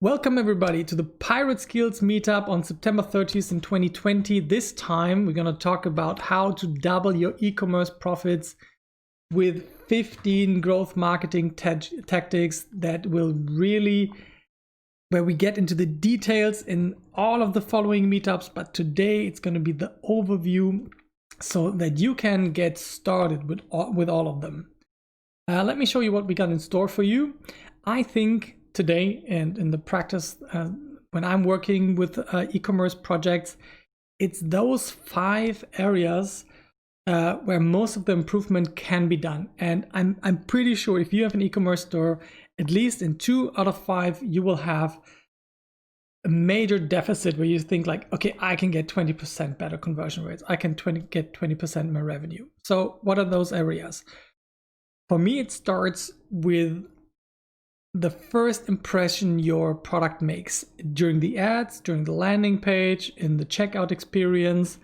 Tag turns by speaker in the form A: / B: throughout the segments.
A: Welcome everybody to the Pirate Skills meetup on September 30th in 2020. This time we're going to talk about how to double your e-commerce profits with 15 growth marketing tactics that will really, where we get into the details in all of the following meetups, but today it's going to be the overview so that you can get started with all of them. Let me show you what we got in store for you. I think today and in the practice when I'm working with e-commerce projects, it's those 5 areas where most of the improvement can be done. And I'm pretty sure if you have an e-commerce store, at least in 2 out of 5 you will have a major deficit where you think like, okay, I can get 20% better conversion rates, I can get 20% more revenue. So what are those areas? For me, it starts with the first impression your product makes during the ads, during the landing page, in the checkout experience.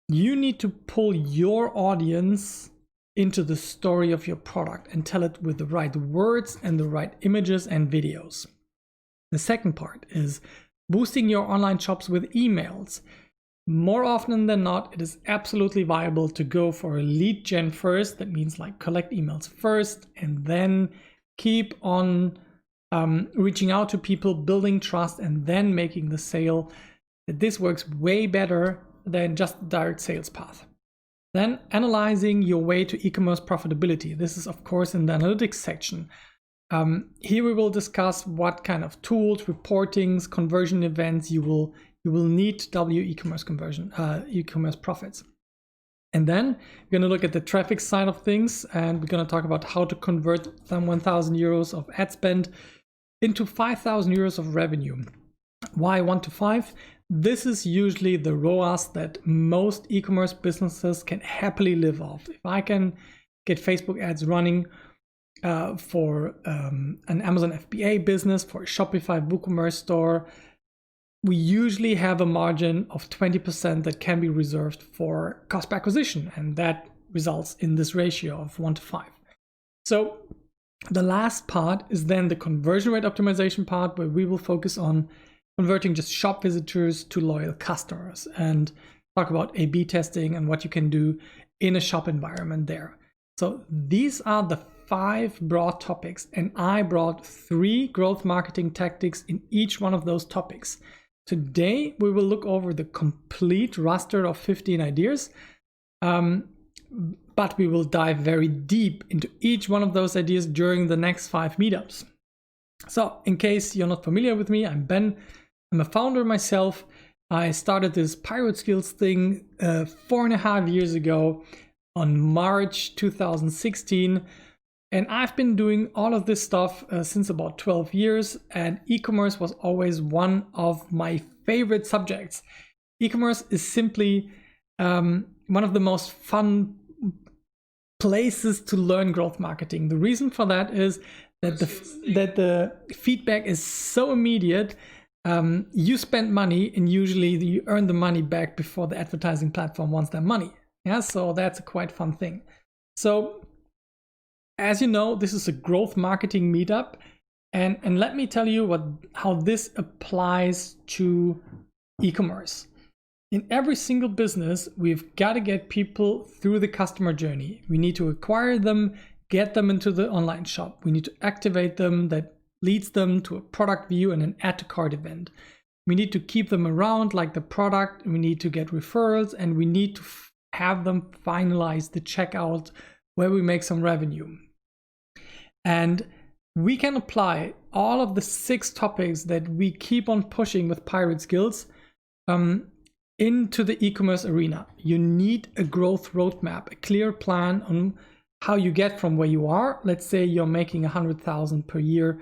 A: You need to pull your audience into the story of your product and tell it with the right words and the right images and videos. The second part is boosting your online shops with emails. More often than not, it is absolutely viable to go for a lead gen first. That means like collect emails first and then keep on reaching out to people, building trust, and then making the sale. This works way better than just the direct sales path. Then analyzing your way to e-commerce profitability. This is of course in the analytics section. Here we will discuss what kind of tools, reportings, conversion events you will need to double your e-commerce e-commerce profits. And then we're going to look at the traffic side of things, and we're going to talk about how to convert some 1,000 euros of ad spend into 5,000 euros of revenue. Why 1 to 5? This is usually the ROAS that most e-commerce businesses can happily live off. If I can get Facebook ads running for an Amazon FBA business, for a Shopify WooCommerce store, we usually have a margin of 20% that can be reserved for cost per acquisition, and that results in this ratio of 1 to 5. So the last part is then the conversion rate optimization part, where we will focus on converting just shop visitors to loyal customers and talk about A/B testing and what you can do in a shop environment there. So these are the 5 broad topics, and I brought 3 growth marketing tactics in each one of those topics. Today, we will look over the complete roster of 15 ideas, but we will dive very deep into each one of those ideas during the next 5 meetups. So in case you're not familiar with me, I'm Ben. I'm a founder myself. I started this Pirate Skills thing 4.5 years ago on March 2016. And I've been doing all of this stuff since about 12 years, and e-commerce was always one of my favorite subjects. E-commerce is simply one of the most fun places to learn growth marketing. The reason for that is that the feedback is so immediate. You spend money and usually you earn the money back before the advertising platform wants their money. Yeah, so that's a quite fun thing. So as you know, this is a growth marketing meetup, and let me tell you how this applies to e-commerce. In every single business, we've got to get people through the customer journey. We need to acquire them, get them into the online shop. We need to activate them. That leads them to a product view and an add to cart event. We need to keep them around like the product. We need to get referrals, and we need to have them finalize the checkout where we make some revenue. And we can apply all of the 6 topics that we keep on pushing with Pirate Skills into the e-commerce arena. You need a growth roadmap, a clear plan on how you get from where you are. Let's say you're making 100,000 per year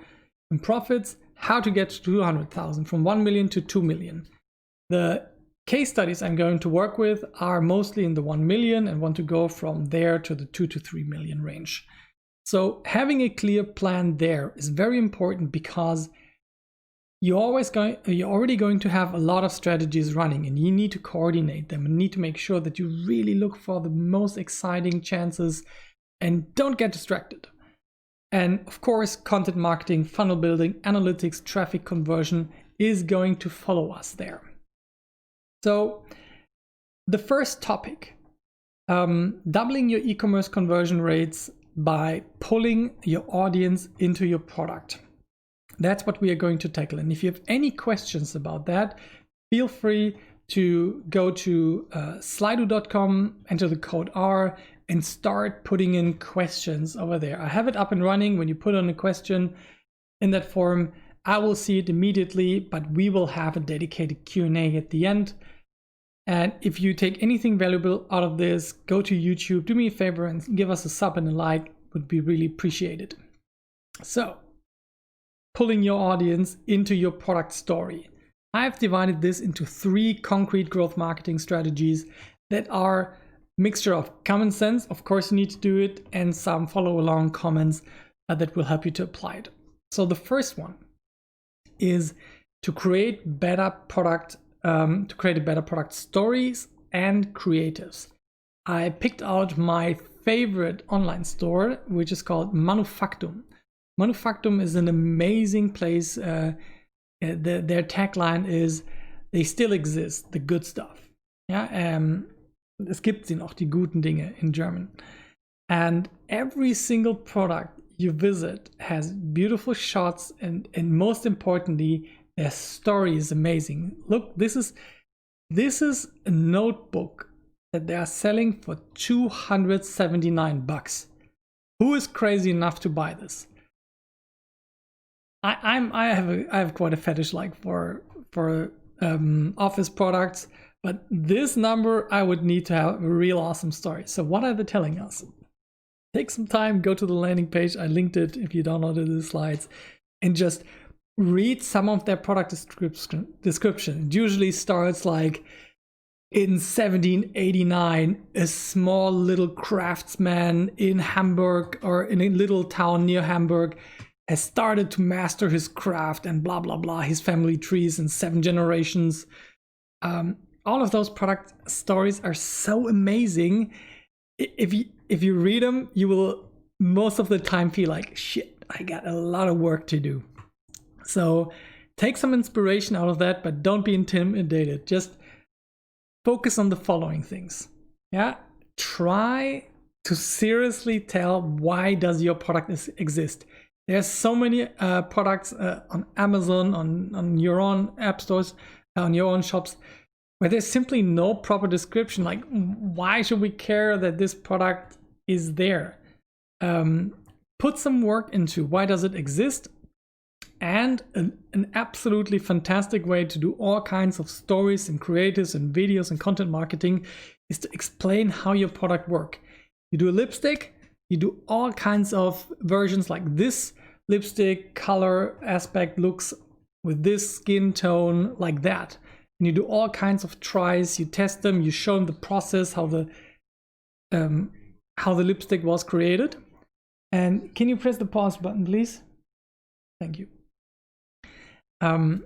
A: in profits, how to get to 200,000, from 1 million to 2 million. The case studies I'm going to work with are mostly in the 1 million and want to go from there to the 2 to 3 million range. So having a clear plan there is very important, because you're already going to have a lot of strategies running, and you need to coordinate them and need to make sure that you really look for the most exciting chances and don't get distracted. And of course, content marketing, funnel building, analytics, traffic conversion is going to follow us there. So the first topic, doubling your e-commerce conversion rates by pulling your audience into your product. That's what we are going to tackle. And if you have any questions about that, feel free to go to slido.com, enter the code R, and start putting in questions over there. I have it up and running. When you put on a question in that form, I will see it immediately, but we will have a dedicated Q&A at the end. And if you take anything valuable out of this, go to YouTube, do me a favor and give us a sub and a like, would be really appreciated. So, pulling your audience into your product story. I've divided this into 3 concrete growth marketing strategies that are a mixture of common sense, of course you need to do it, and some follow along comments that will help you to apply it. So the first one is to create better product stories and creatives. I picked out my favorite online store, which is called Manufactum. Manufactum is an amazing place. Their tagline is, they still exist, the good stuff. Yeah, es gibt sie noch, die guten Dinge in German. And every single product you visit has beautiful shots, and most importantly, their story is amazing. Look, this is a notebook that they are selling for $279. Who is crazy enough to buy this? I have quite a fetish like for office products, but this number I would need to have a real awesome story. So what are they telling us? Take some time, go to the landing page. I linked it if you downloaded the slides, and just read some of their product description. It usually starts like, in 1789, a small little craftsman in Hamburg, or in a little town near Hamburg, has started to master his craft, and blah blah blah, his family trees in 7 generations. All of those product stories are so amazing. If you read them, you will most of the time feel like, shit, I got a lot of work to do. So take some inspiration out of that, but don't be intimidated. Just focus on the following things. Yeah, try to seriously tell, why does your product exist? There's so many products on Amazon, on your own app stores, on your own shops, where there's simply no proper description. Like, why should we care that this product is there? Put some work into why does it exist? And an absolutely fantastic way to do all kinds of stories and creatives and videos and content marketing is to explain how your product works. You do a lipstick, you do all kinds of versions, like this lipstick color aspect looks with this skin tone, like that. And you do all kinds of tries, you test them, you show them the process, how the lipstick was created. And can you press the pause button, please? Thank you. Here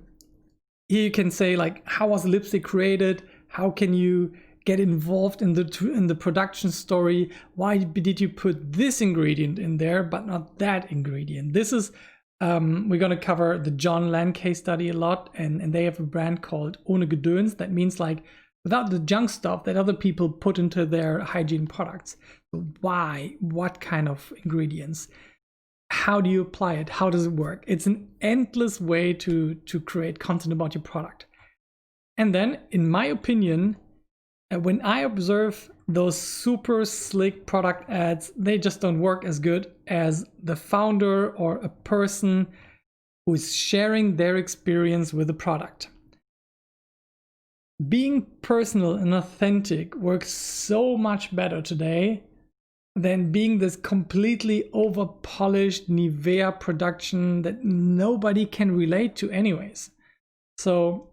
A: you can say, like, how was the lipstick created? How can you get involved in the production story? Why did you put this ingredient in there but not that ingredient? This is we're going to cover the John Land case study a lot, and they have a brand called Ohne Gedöns. That means, like, without the junk stuff that other people put into their hygiene products. Why? What kind of ingredients? How do you apply it? How does it work? It's an endless way to create content about your product. And then, in my opinion, when I observe those super slick product ads, they just don't work as good as the founder or a person who is sharing their experience with the product. Being personal and authentic works so much better today than being this completely over-polished Nivea production that nobody can relate to anyways. So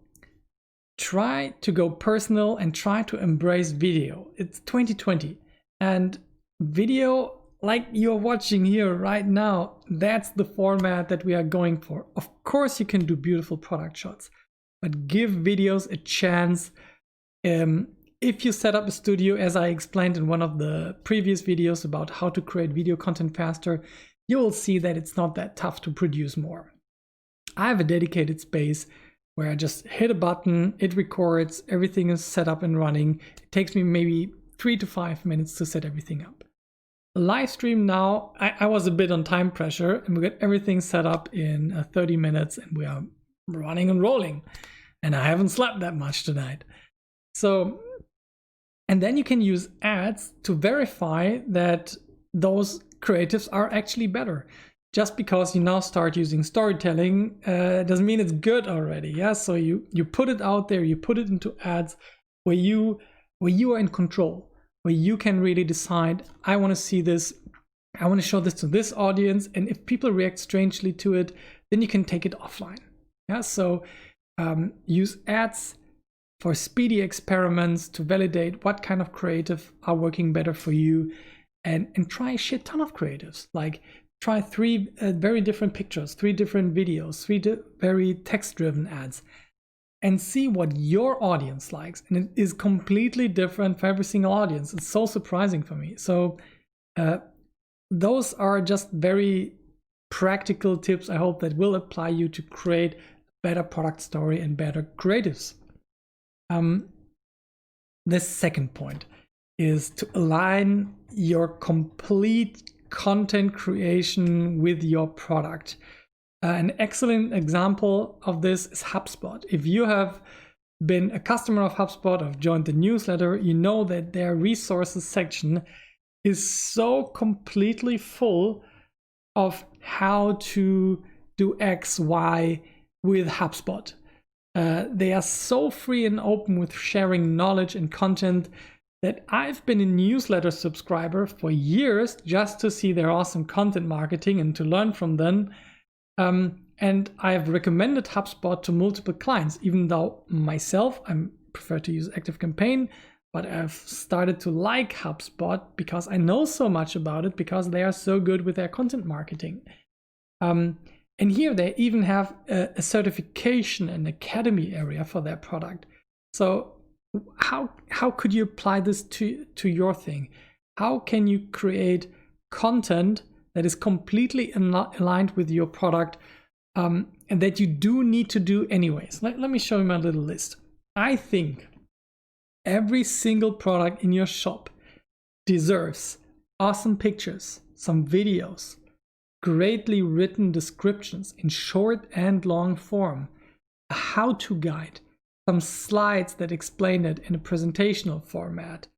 A: try to go personal and try to embrace video. It's 2020, and video, like you're watching here right now, that's the format that we are going for. Of course you can do beautiful product shots, but give videos a chance. If you set up a studio, as I explained in one of the previous videos about how to create video content faster, you will see that it's not that tough to produce more. I have a dedicated space where I just hit a button, it records, everything is set up and running. It takes me maybe 3 to 5 minutes to set everything up. A live stream now, I was a bit on time pressure, and we got everything set up in 30 minutes and we are running and rolling. And I haven't slept that much tonight. So, and then you can use ads to verify that those creatives are actually better. Just because you now start using storytelling doesn't mean it's good already. Yeah, so you put it out there, you put it into ads where you are in control, where you can really decide, I want to see this, I want to show this to this audience, and if people react strangely to it, then you can take it offline. Yeah, so use ads for speedy experiments to validate what kind of creative are working better for you, and try a shit ton of creatives. Like, try 3 very different pictures, 3 different videos, 3 very text-driven ads, and see what your audience likes. And it is completely different for every single audience. It's so surprising for me. So those are just very practical tips, I hope, that will apply you to create a better product story and better creatives. The second point is to align your complete content creation with your product. An excellent example of this is HubSpot. If you have been a customer of HubSpot or joined the newsletter, you know that their resources section is so completely full of how to do X, Y with HubSpot. They are so free and open with sharing knowledge and content that I've been a newsletter subscriber for years just to see their awesome content marketing and to learn from them. And I've recommended HubSpot to multiple clients, even though myself, I prefer to use ActiveCampaign, but I've started to like HubSpot because I know so much about it, because they are so good with their content marketing. And here they even have a certification and academy area for their product. So how could you apply this to your thing? How can you create content that is completely aligned with your product, and that you do need to do anyways? Let me show you my little list. I think every single product in your shop deserves awesome pictures, some videos, greatly written descriptions in short and long form, a how-to guide, some slides that explain it in a presentational format,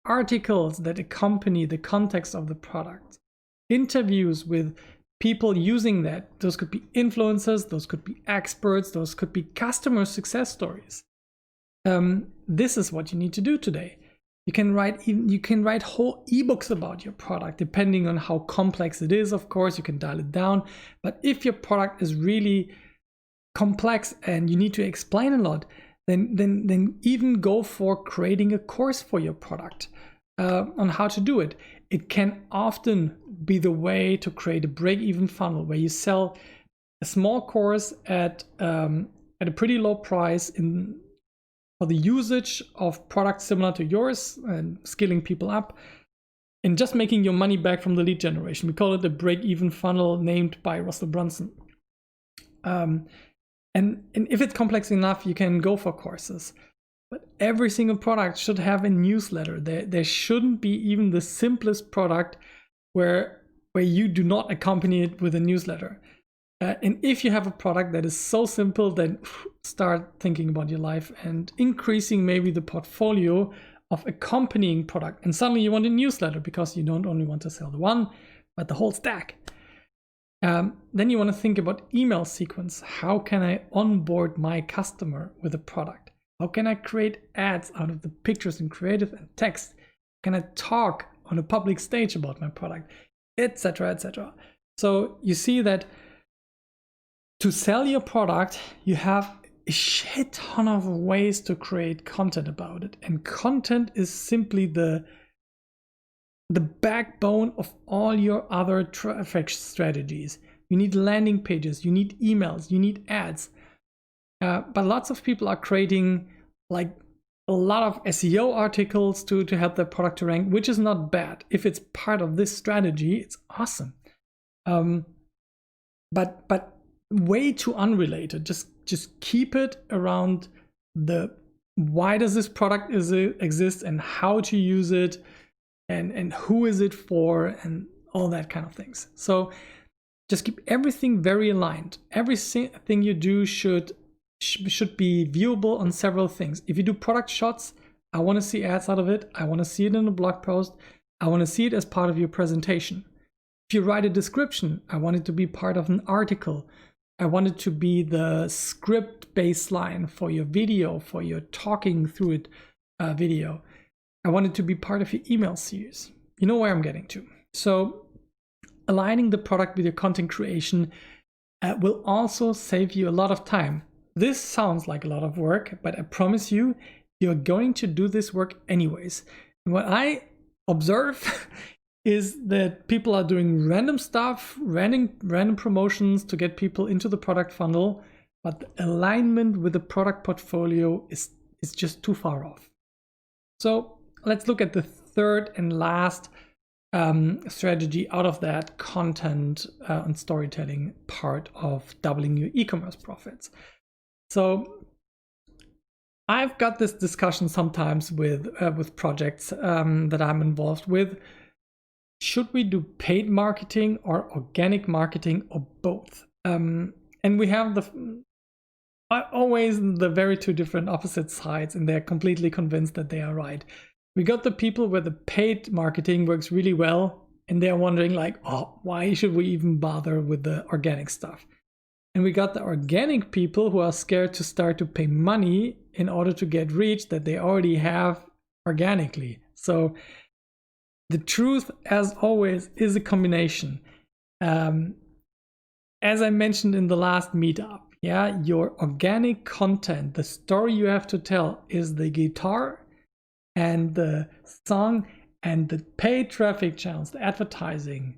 A: articles that accompany the context of the product, interviews with people using that. Those could be influencers, those could be experts, those could be customer success stories. This is what you need to do today. You can write whole ebooks about your product, depending on how complex it is. Of course, you can dial it down. But if your product is really complex and you need to explain a lot, then even go for creating a course for your product on how to do it. It can often be the way to create a break-even funnel where you sell a small course at a pretty low price for the usage of products similar to yours and skilling people up and just making your money back from the lead generation. We call it the break-even funnel, named by Russell Brunson. And if it's complex enough, you can go for courses. But every single product should have a newsletter. There shouldn't be even the simplest product where you do not accompany it with a newsletter. And if you have a product that is so simple, then start thinking about your life and increasing maybe the portfolio of accompanying product. And suddenly you want a newsletter because you don't only want to sell the one, but the whole stack. Then you want to think about email sequence. How can I onboard my customer with a product? How can I create ads out of the pictures and creative and text? Can I talk on a public stage about my product, etc., etc.? So you see that to sell your product, you have a shit ton of ways to create content about it. And content is simply the backbone of all your other traffic strategies. You need landing pages, you need emails, you need ads. But lots of people are creating like a lot of SEO articles to help their product to rank, which is not bad. If it's part of this strategy, it's awesome. But way too unrelated. Just keep it around the why does this product exist and how to use it and who is it for and all that kind of things. So just keep everything very aligned. Everything you do should be viewable on several things. If you do product shots, I want to see ads out of it. I want to see it in a blog post. I want to see it as part of your presentation. If you write a description, I want it to be part of an article. I want it to be the script baseline for your video, for your talking through it video. I want it to be part of your email series. You know where I'm getting to. So aligning the product with your content creation will also save you a lot of time. This sounds like a lot of work, but I promise you, you're going to do this work anyways. And what I observe is that people are doing random stuff, random promotions to get people into the product funnel, but the alignment with the product portfolio is just too far off. So let's look at the third and last strategy out of that content and storytelling part of doubling your e-commerce profits. So I've got this discussion sometimes with projects that I'm involved with. Should we do paid marketing or organic marketing or both? And we have always the very two different opposite sides, and they're completely convinced that they are right. We got the people where the paid marketing works really well, and they're wondering like, oh, why should we even bother with the organic stuff? And we got the organic people who are scared to start to pay money in order to get reach that they already have organically. So the truth, as always, is a combination. As I mentioned in the last meetup, yeah, your organic content, the story you have to tell is the guitar and the song and the paid traffic channels, the advertising.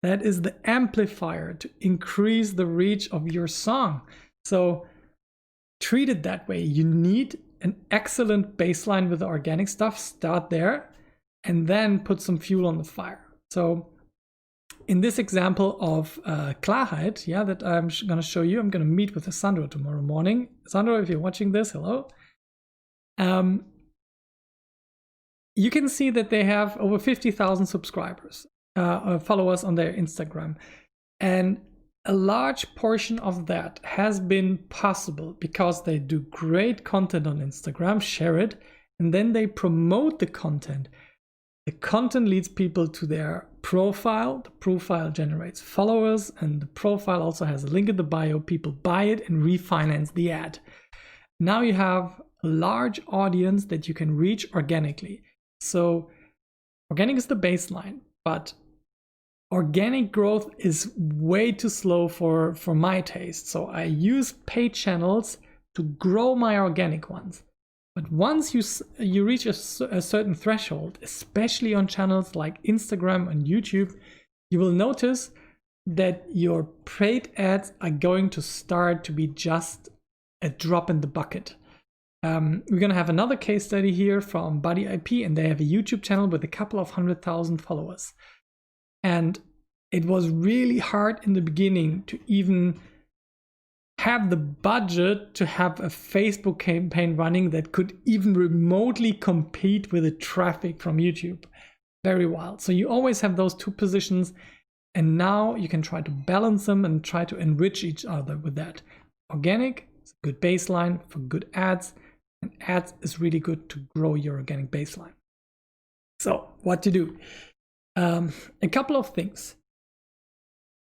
A: That is the amplifier to increase the reach of your song. So treat it that way. You need an excellent baseline with the organic stuff. Start there and then put some fuel on the fire. So in this example of Klarheit, yeah, that I'm going to show you, I'm going to meet with Sandro tomorrow morning. Sandro, if you're watching this, hello. You can see that they have over 50,000 subscribers, followers on their Instagram. And a large portion of that has been possible because they do great content on Instagram, share it, and then they promote the content. The content leads people to their profile. The profile generates followers, and the profile also has a link in the bio. People buy it and refinance the ad. Now you have a large audience that you can reach organically. So organic is the baseline, but organic growth is way too slow for my taste. So I use paid channels to grow my organic ones. But once you reach a certain threshold, especially on channels like Instagram and YouTube, you will notice that your paid ads are going to start to be just a drop in the bucket. We're going to have another case study here from Buddy IP, and they have a YouTube channel with a couple of 100,000 followers. And it was really hard in the beginning to even have the budget to have a Facebook campaign running that could even remotely compete with the traffic from YouTube. Very wild. So you always have those two positions, and now you can try to balance them and try to enrich each other with that. Organic is a good baseline for good ads, and ads is really good to grow your organic baseline. So what to do? A couple of things.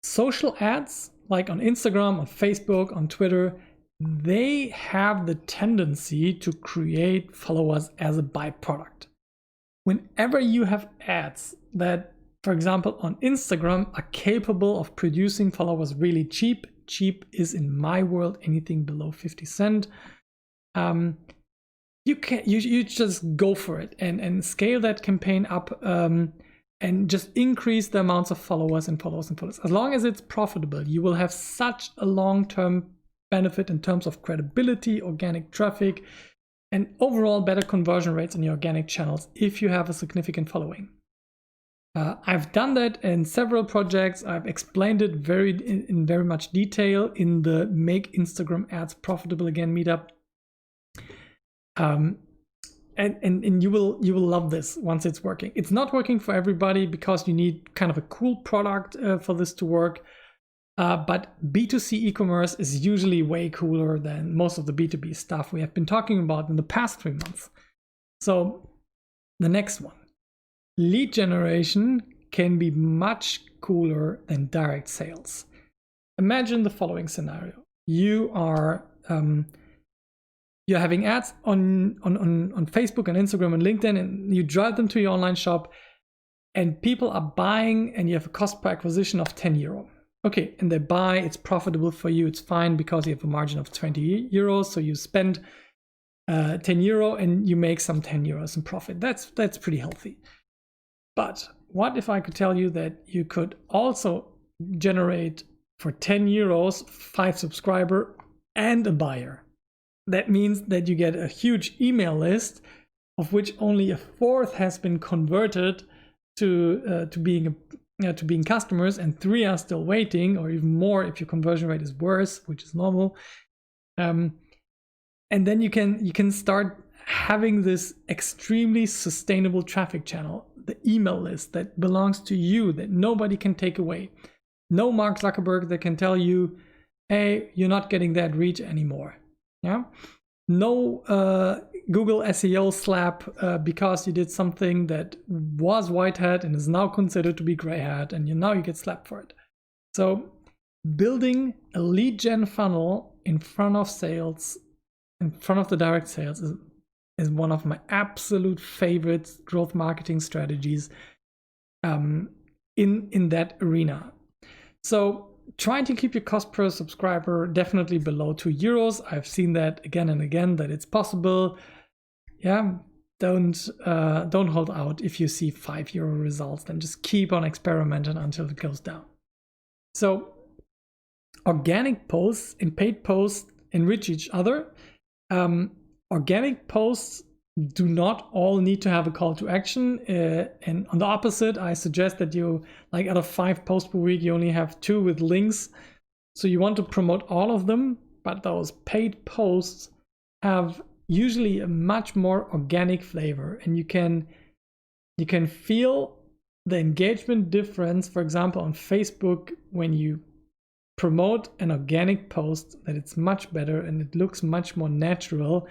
A: Social ads, like on Instagram, on Facebook, on Twitter, they have the tendency to create followers as a byproduct. Whenever you have ads that, for example, on Instagram are capable of producing followers really cheap is in my world anything below 50 cents, you just go for it and scale that campaign up and just increase the amounts of followers. As long as it's profitable, you will have such a long-term benefit in terms of credibility, organic traffic, and overall better conversion rates on your organic channels if you have a significant following. I've done that in several projects. I've explained it in very much detail in the Make Instagram Ads Profitable Again meetup. And you will love this once it's working. It's not working for everybody because you need kind of a cool product for this to work. But B2C e-commerce is usually way cooler than most of the B2B stuff we have been talking about in the past 3 months. So the next one, lead generation can be much cooler than direct sales. Imagine the following scenario. You are you're having ads on Facebook and Instagram and LinkedIn, and you drive them to your online shop, and people are buying, and you have a cost per acquisition of 10 euro. Okay, and they buy, it's profitable for you, it's fine because you have a margin of 20 euros, so you spend 10 euro and you make some 10 euros in profit. That's pretty healthy. But what if I could tell you that you could also generate for 10 euros 5 subscriber and a buyer? That means that you get a huge email list of which only a fourth has been converted to being customers, and 3 are still waiting, or even more if your conversion rate is worse, which is normal. And then you can start having this extremely sustainable traffic channel, the email list that belongs to you, that nobody can take away. No Mark Zuckerberg that can tell you, hey, you're not getting that reach anymore. Yeah. No Google SEO slap because you did something that was white hat and is now considered to be gray hat, and now you get slapped for it. So building a lead gen funnel in front of sales, in front of the direct sales, is one of my absolute favorite growth marketing strategies in that arena. So trying to keep your cost per subscriber definitely below 2 euros. I've seen that again and again, that it's possible. Yeah, don't hold out if you see 5 euro results. Then just keep on experimenting until it goes down. So organic posts and paid posts enrich each other. Organic posts do not all need to have a call to action, and on the opposite, I suggest that you, like, out of 5 posts per week, you only have 2 with links. So you want to promote all of them, but those paid posts have usually a much more organic flavor, and you can feel the engagement difference, for example, on Facebook, when you promote an organic post, that it's much better and it looks much more natural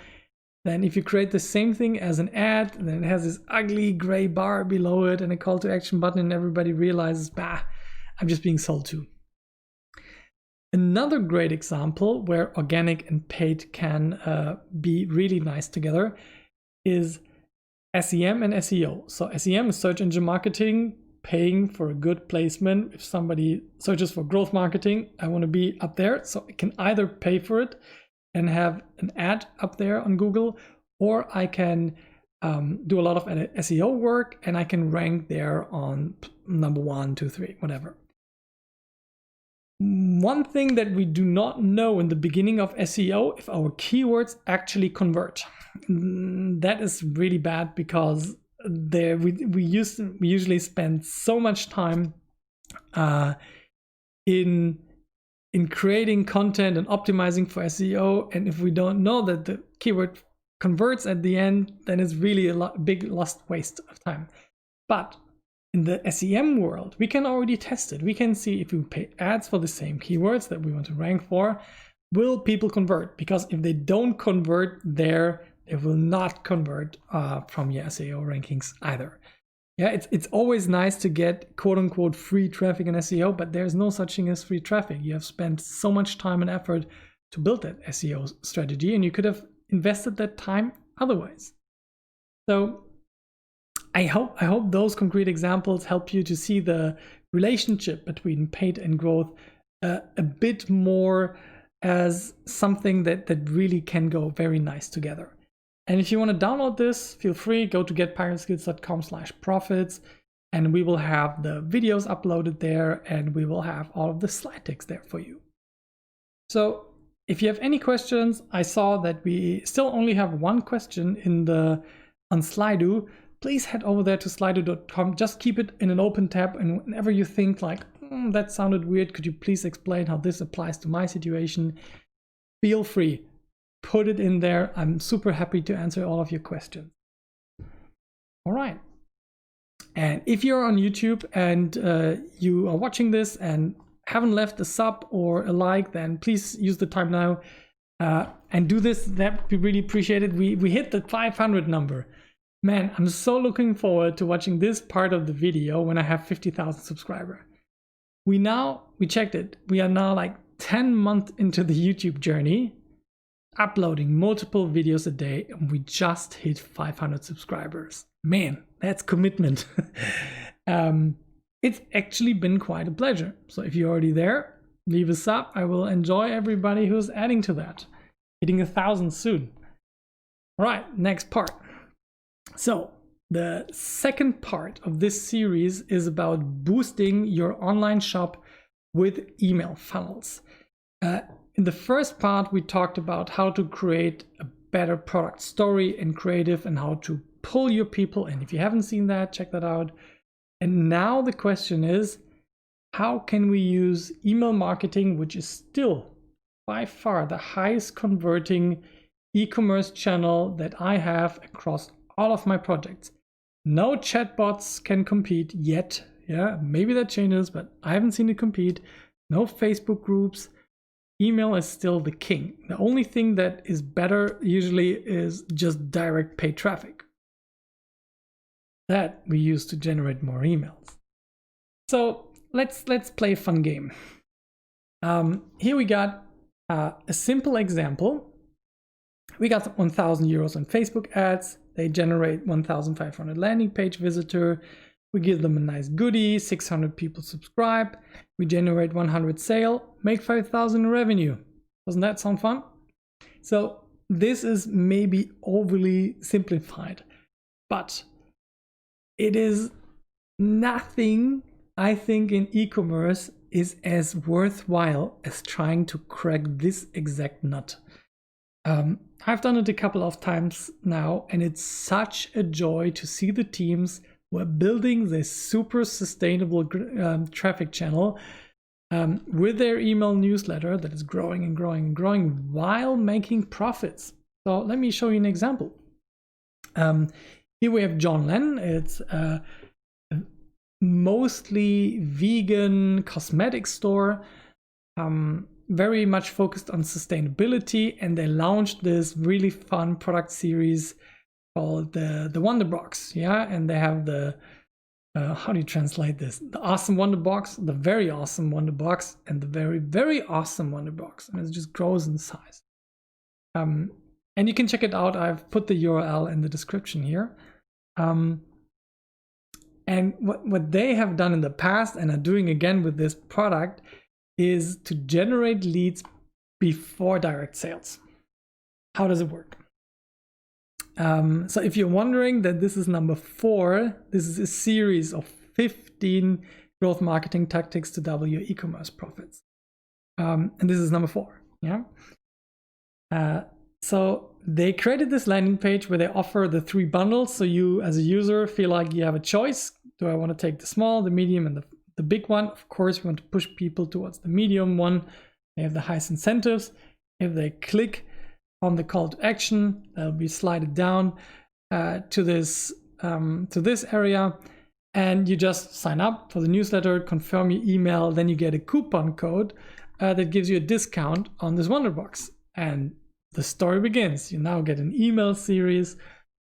A: than if you create the same thing as an ad, and then it has this ugly gray bar below it and a call to action button, and everybody realizes, bah, I'm just being sold to. Another great example where organic and paid can be really nice together is SEM and SEO. So SEM is search engine marketing, paying for a good placement. If somebody searches for growth marketing, I want to be up there. So I can either pay for it and have an ad up there on Google, or I can do a lot of SEO work and I can rank there on number 1, 2, 3, whatever. One thing that we do not know in the beginning of SEO, if our keywords actually convert. That is really bad, because we usually spend so much time in creating content and optimizing for SEO, and if we don't know that the keyword converts at the end, then it's really a big lost waste of time. But in the SEM world, we can already test it. We can see if we pay ads for the same keywords that we want to rank for, will people convert? Because if they don't convert there, they will not convert from your SEO rankings either. Yeah, it's always nice to get quote unquote free traffic in SEO, but there's no such thing as free traffic. You have spent so much time and effort to build that SEO strategy, and you could have invested that time otherwise. So I hope those concrete examples help you to see the relationship between paid and growth a bit more as something that really can go very nice together. And if you want to download this, feel free, go to getpirateskills.com/profits, and we will have the videos uploaded there, and we will have all of the slide text there for you. So if you have any questions, I saw that we still only have one question on Slido. please head over there to slido.com. Just keep it in an open tab, and whenever you think like, that sounded weird, could you please explain how this applies to my situation? Feel free, put it in there. I'm super happy to answer all of your questions. All right. And if you're on YouTube and you are watching this and haven't left a sub or a like, then please use the time now and do this. That would be really appreciated. We hit the 500 number. Man, I'm so looking forward to watching this part of the video when I have 50,000 subscribers. We checked it. We are now like 10 months into the YouTube journey, uploading multiple videos a day, and we just hit 500 subscribers. Man, that's commitment. It's actually been quite a pleasure. So if you're already there, leave a sub. I will enjoy everybody who's adding to that. Hitting 1,000 soon. All right, next part. So the second part of this series is about boosting your online shop with email funnels. In the first part, we talked about how to create a better product story and creative and how to pull your people in. If you haven't seen that, check that out. And now the question is, how can we use email marketing, which is still by far the highest converting e-commerce channel that I have across all of my projects. No chatbots can compete yet. Yeah, maybe that changes, but I haven't seen it compete. No Facebook groups. Email is still the king. The only thing that is better usually is just direct paid traffic. That we use to generate more emails. So let's play a fun game. Here we got a simple example. We got 1,000 euros on Facebook ads. They generate 1,500 landing page visitor. We give them a nice goodie. 600 people subscribe. We generate 100 sale, make 5,000 revenue. Doesn't that sound fun? So this is maybe overly simplified, but it is nothing, I think, in e-commerce is as worthwhile as trying to crack this exact nut. I've done it a couple of times now, and it's such a joy to see the teams who are building this super sustainable traffic channel with their email newsletter that is growing and growing and growing while making profits. So let me show you an example. Here we have John Len. It's a mostly vegan cosmetics store, very much focused on sustainability, and they launched this really fun product series called the Wonder Box. Yeah, and they have the how do you translate this? The awesome Wonder Box, the very awesome Wonder Box, and the very, very awesome Wonder Box. And it just grows in size. And you can check it out. I've put the URL in the description here. And what they have done in the past and are doing again with this product is to generate leads before direct sales. How does it work? So if you're wondering that this is number 4, this is a series of 15 growth marketing tactics to double your e-commerce profits. And this is number 4. Yeah. So they created this landing page where they offer the 3 bundles. So you as a user feel like you have a choice. Do I want to take the small, the medium, and the big one? Of course, we want to push people towards the medium one. They have the highest incentives. If they click on the call to action, that'll be slided down to this area, and you just sign up for the newsletter, confirm your email, then you get a coupon code that gives you a discount on this Wonder Box, and the story begins. You now get an email series,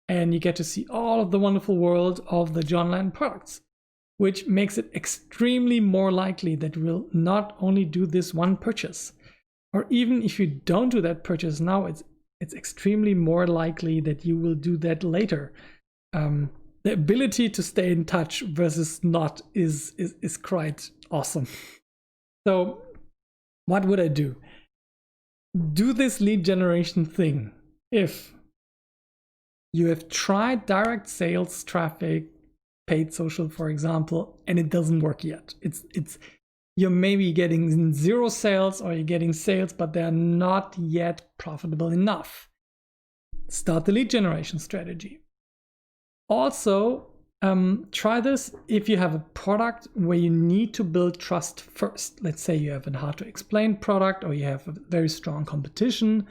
A: and you get to see all of the wonderful world of the John Len products, which makes it extremely more likely that we'll not only do this one purchase, or even if you don't do that purchase now, it's extremely more likely that you will do that later. The ability to stay in touch versus not is quite awesome. So what would I do? Do this lead generation thing if you have tried direct sales traffic, paid social, for example, and it doesn't work yet. You're maybe getting 0 sales, or you're getting sales, but they're not yet profitable enough. Start the lead generation strategy. Also, try this if you have a product where you need to build trust first. Let's say you have a hard to explain product or you have a very strong competition,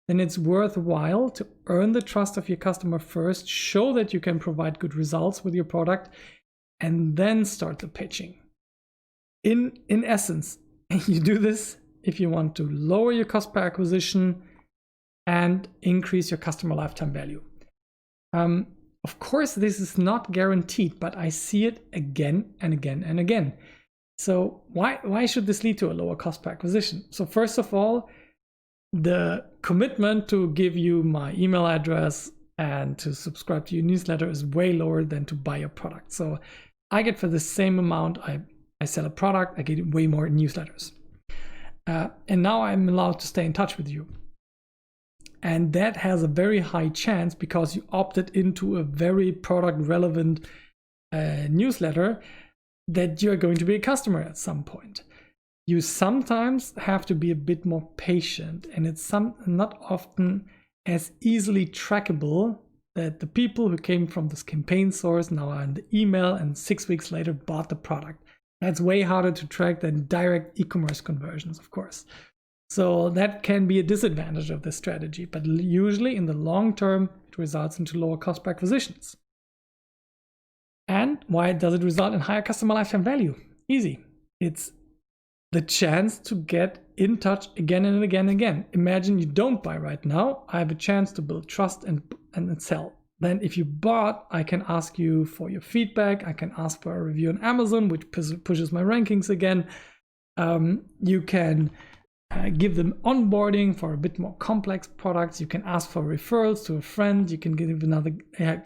A: then it's worthwhile to earn the trust of your customer first, show that you can provide good results with your product, and then start the pitching. In essence, you do this if you want to lower your cost per acquisition and increase your customer lifetime value. Of course, this is not guaranteed, but I see it again and again and again. So why should this lead to a lower cost per acquisition? So first of all, the commitment to give you my email address and to subscribe to your newsletter is way lower than to buy a product. So I get for the same amount, I sell a product, I get way more newsletters. And now I'm allowed to stay in touch with you. And that has a very high chance because you opted into a very product relevant newsletter that you're going to be a customer at some point. You sometimes have to be a bit more patient, and it's not often as easily trackable that the people who came from this campaign source now are in the email and 6 weeks later bought the product. That's way harder to track than direct e-commerce conversions, of course. So that can be a disadvantage of this strategy, but usually in the long term, it results into lower cost per acquisitions. And why does it result in higher customer lifetime value? Easy. It's the chance to get in touch again and again and again. Imagine you don't buy right now. I have a chance to build trust and sell. Then if you bought, I can ask you for your feedback. I can ask for a review on Amazon, which pushes my rankings again. You can give them onboarding for a bit more complex products. You can ask for referrals to a friend. You can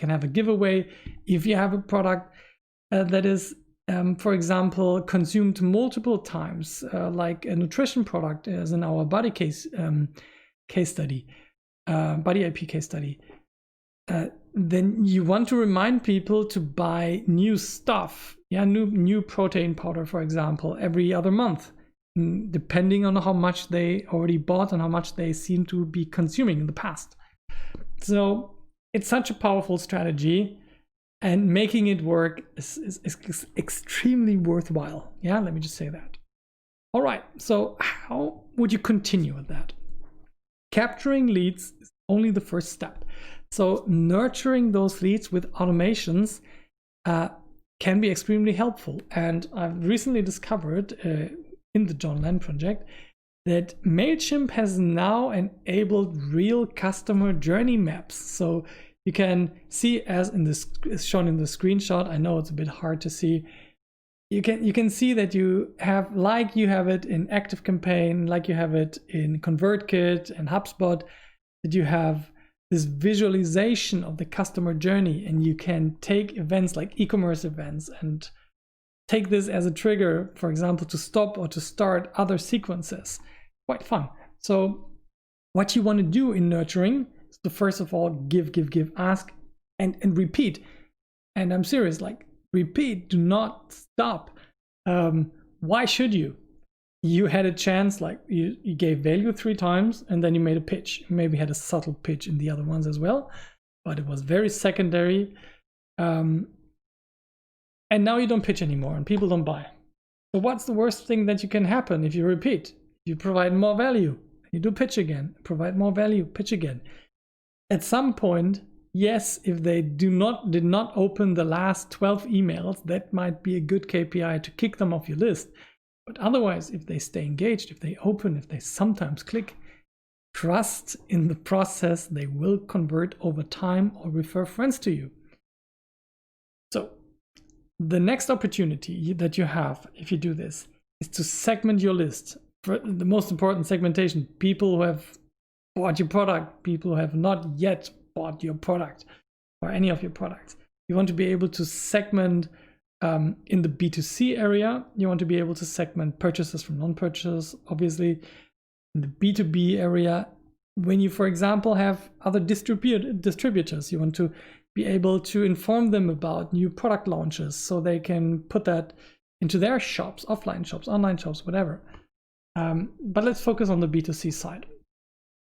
A: have a giveaway if you have a product that is, for example, consumed multiple times, like a nutrition product, as in our body case study, body IP case study. Then you want to remind people to buy new stuff, new protein powder, for example, every other month, depending on how much they already bought and how much they seem to be consuming in the past. So it's such a powerful strategy, and making it work is extremely worthwhile. Yeah, let me just say that. All right, so how would you continue with that? Capturing leads is only the first step. So nurturing those leads with automations can be extremely helpful. And I've recently discovered in the John Land project that MailChimp has now enabled real customer journey maps. So you can see, as shown in the screenshot, I know it's a bit hard to see. You can see that you have it in ActiveCampaign, like you have it in ConvertKit and HubSpot, that you have this visualization of the customer journey, and you can take events like e-commerce events and take this as a trigger, for example, to stop or to start other sequences. Quite fun. So what you want to do in nurturing is to first of all give, ask, and repeat. And I'm serious, like repeat, do not stop. Why should you? You had a chance, like you gave value 3 times and then you made a pitch. You maybe had a subtle pitch in the other ones as well, but it was very secondary. And now you don't pitch anymore and people don't buy. So what's the worst thing that you can happen if you repeat? You provide more value, you do pitch again, provide more value, pitch again. At some point, yes, if they did not open the last 12 emails, that might be a good KPI to kick them off your list. But otherwise, if they stay engaged, if they open, if they sometimes click, trust in the process, they will convert over time or refer friends to you. So the next opportunity that you have, if you do this, is to segment your list. For the most important segmentation, people who have bought your product, people who have not yet bought your product or any of your products. You want to be able to segment in the B2C area. You want to be able to segment purchases from non-purchasers, obviously. In the B2B area, when you, for example, have other distributors, you want to be able to inform them about new product launches so they can put that into their shops, offline shops, online shops, whatever. But let's focus on the B2C side.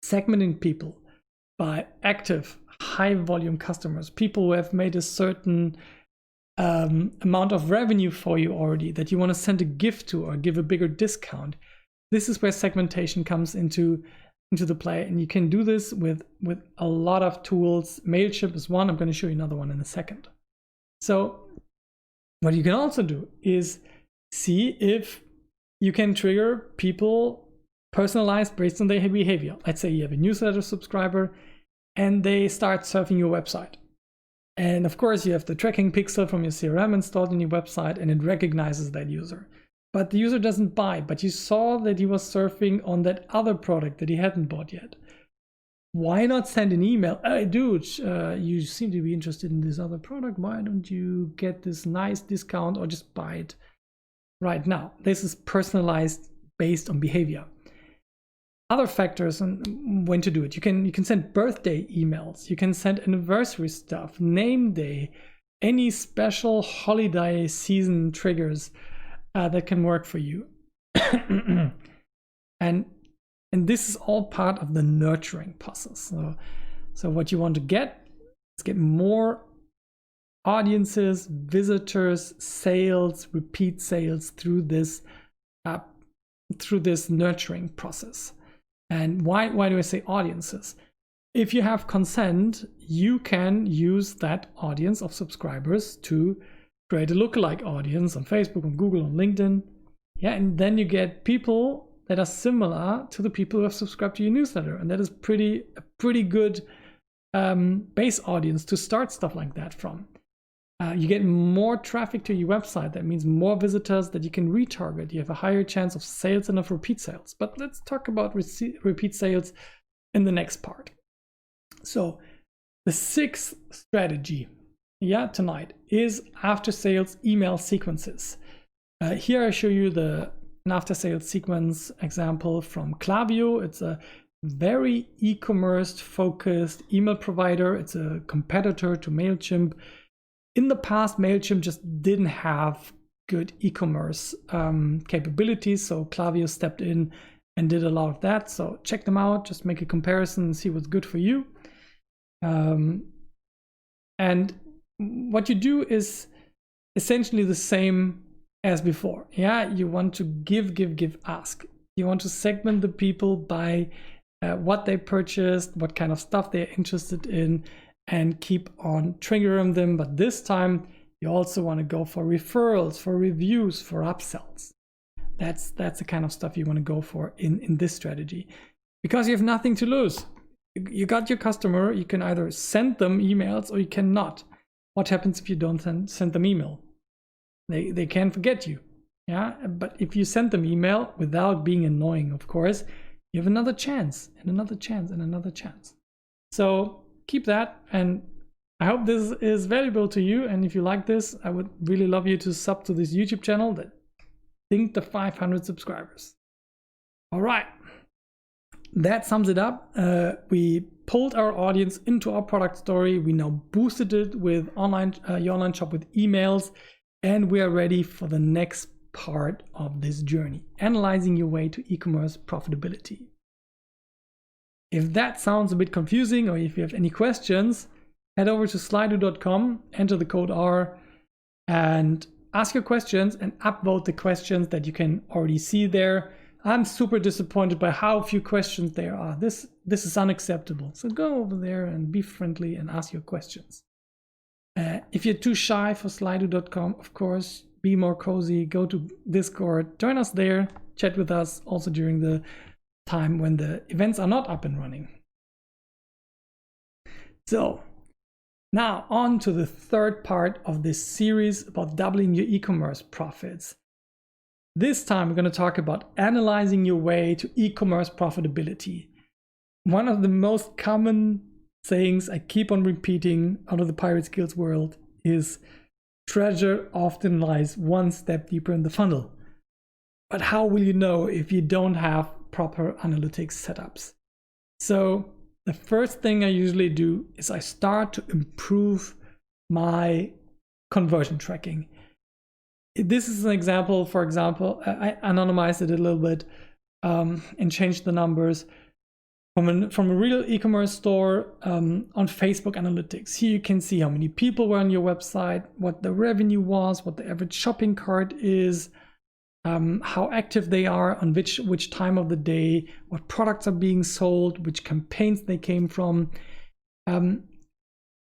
A: Segmenting people. by active, high volume customers, people who have made a certain amount of revenue for you already that you want to send a gift to or give a bigger discount. This is where segmentation comes into the play, and you can do this with a lot of tools. MailChimp is one. I'm going to show you another one in a second. So what you can also do is see if you can trigger people personalized based on their behavior. Let's say you have a newsletter subscriber and they start surfing your website. And of course you have the tracking pixel from your CRM installed in your website, and it recognizes that user. But the user doesn't buy, but you saw that he was surfing on that other product that he hadn't bought yet. Why not send an email? Hey dude, you seem to be interested in this other product. Why don't you get this nice discount or just buy it right now? This is personalized based on behavior. Other factors on when to do it. You can send birthday emails. You can send anniversary stuff, name day, any special holiday season triggers that can work for you. and this is all part of the nurturing process. So what you want to get is get more audiences, visitors, sales, repeat sales through this nurturing process. And why do I say audiences? If you have consent, you can use that audience of subscribers to create a lookalike audience on Facebook, on Google, on LinkedIn. Yeah, and then you get people that are similar to the people who have subscribed to your newsletter. And that is a pretty good base audience to start stuff like that from. You get more traffic to your website. That means more visitors that you can retarget. You have a higher chance of sales and of repeat sales. But let's talk about repeat sales in the next part. So the sixth strategy, tonight is after sales email sequences. Here I show you an after sales sequence example from Klaviyo. It's a very e-commerce focused email provider. It's a competitor to MailChimp. In the past, MailChimp just didn't have good e-commerce capabilities, so Klaviyo stepped in and did a lot of that. So check them out, just make a comparison and see what's good for you. And what you do is essentially the same as before. You want to give, ask. You want to segment the people by what they purchased, what kind of stuff they're interested in, and keep on triggering them. But this time you also want to go for referrals, for reviews, for upsells. That's the kind of stuff you want to go for in this strategy, because you have nothing to lose. You got your customer. You can either send them emails or you cannot. What happens if you don't send them email? They can forget you. But if you send them email without being annoying, of course, you have another chance and another chance and another chance. So keep that, and I hope this is valuable to you. And if you like this, I would really love you to sub to this YouTube channel that think the 500 subscribers. All right, that sums it up. We pulled our audience into our product story. We now boosted it with your online shop with emails, and we are ready for the next part of this journey, analyzing your way to e-commerce profitability. If that sounds a bit confusing, or if you have any questions, head over to slido.com, enter the code R, and ask your questions and upvote the questions that you can already see there. I'm super disappointed by how few questions there are. This is unacceptable. So go over there and be friendly and ask your questions. If you're too shy for slido.com, of course, be more cozy, go to Discord, join us there, chat with us also during the time when the events are not up and running. So now on to the third part of this series about doubling your e-commerce profits. This time we're going to talk about analyzing your way to e-commerce profitability. One of the most common sayings I keep on repeating out of the Pirate Skills world is treasure often lies one step deeper in the funnel. But how will you know if you don't have proper analytics setups? So the first thing I usually do is I start to improve my conversion tracking. This is an example. For example, I anonymized it a little bit and changed the numbers. From a real e-commerce store on Facebook analytics. Here you can see how many people were on your website, what the revenue was, what the average shopping cart is, how active they are on which time of the day, what products are being sold, which campaigns they came from.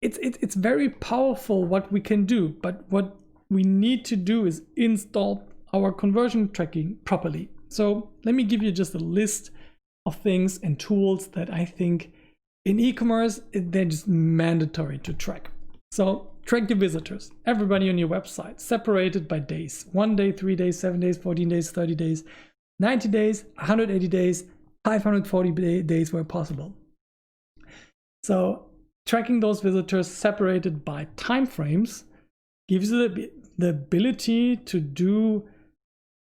A: It's very powerful what we can do, but what we need to do is install our conversion tracking properly. So let me give you just a list of things and tools that I think in e-commerce, they're just mandatory to track. So track the visitors, everybody on your website, separated by days. 1 day, 3 days, 7 days, 14 days, 30 days, 90 days, 180 days, 540 days where possible. So tracking those visitors separated by time frames gives you the ability to do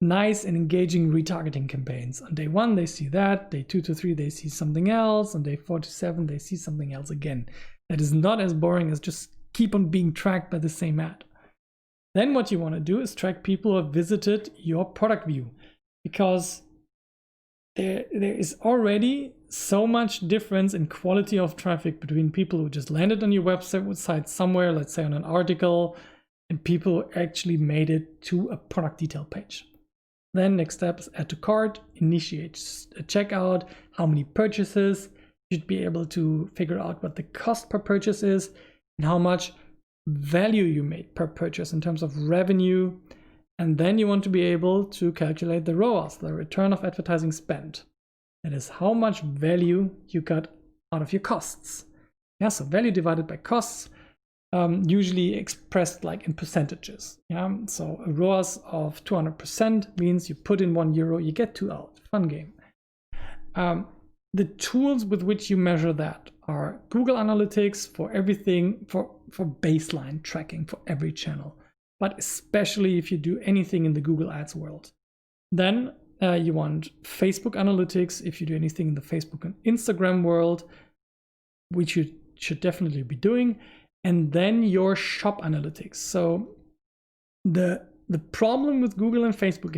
A: nice and engaging retargeting campaigns. On day 1, they see that. Day 2 to 3, they see something else. On day 4 to 7, they see something else again. That is not as boring as just keep on being tracked by the same ad. Then what you want to do is track people who have visited your product view, because there is already so much difference in quality of traffic between people who just landed on your website somewhere, let's say on an article, and people who actually made it to a product detail page. Then next step is add to cart, initiate a checkout, how many purchases. You should be able to figure out what the cost per purchase is and how much value you made per purchase in terms of revenue. And then you want to be able to calculate the ROAS, the return of advertising spend. That is how much value you got out of your costs. Yeah, so value divided by costs, usually expressed like in percentages. Yeah, so a ROAS of 200% means you put in €1, you get 2 out. Fun game. The tools with which you measure that are Google Analytics for everything, for baseline tracking for every channel, but especially if you do anything in the Google Ads world. Then you want Facebook Analytics if you do anything in the Facebook and Instagram world, which you should definitely be doing. And then your shop analytics. So the problem with Google and Facebook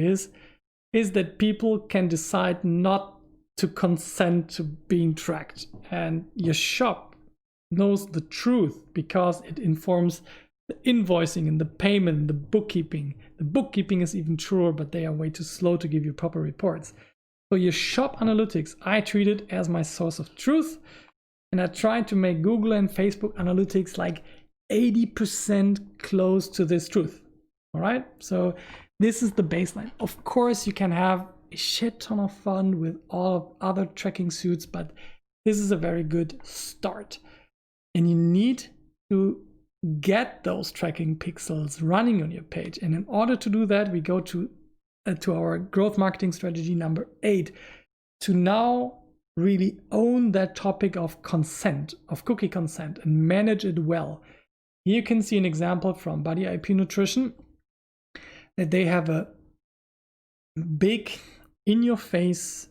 A: is that people can decide not to consent to being tracked. And your shop knows the truth because it informs the invoicing and the payment and the bookkeeping. The bookkeeping is even truer, but they are way too slow to give you proper reports. So your shop analytics, I treat it as my source of truth. And I try to make Google and Facebook analytics like 80% close to this truth. All right, so this is the baseline. Of course, you can have a shit ton of fun with all other tracking suits, but this is a very good start. And you need to get those tracking pixels running on your page. And in order to do that, we go to our growth marketing strategy number 8 to now really own that topic of consent, of cookie consent, and manage it well. Here you can see an example from Body IP Nutrition that they have a big in-your-face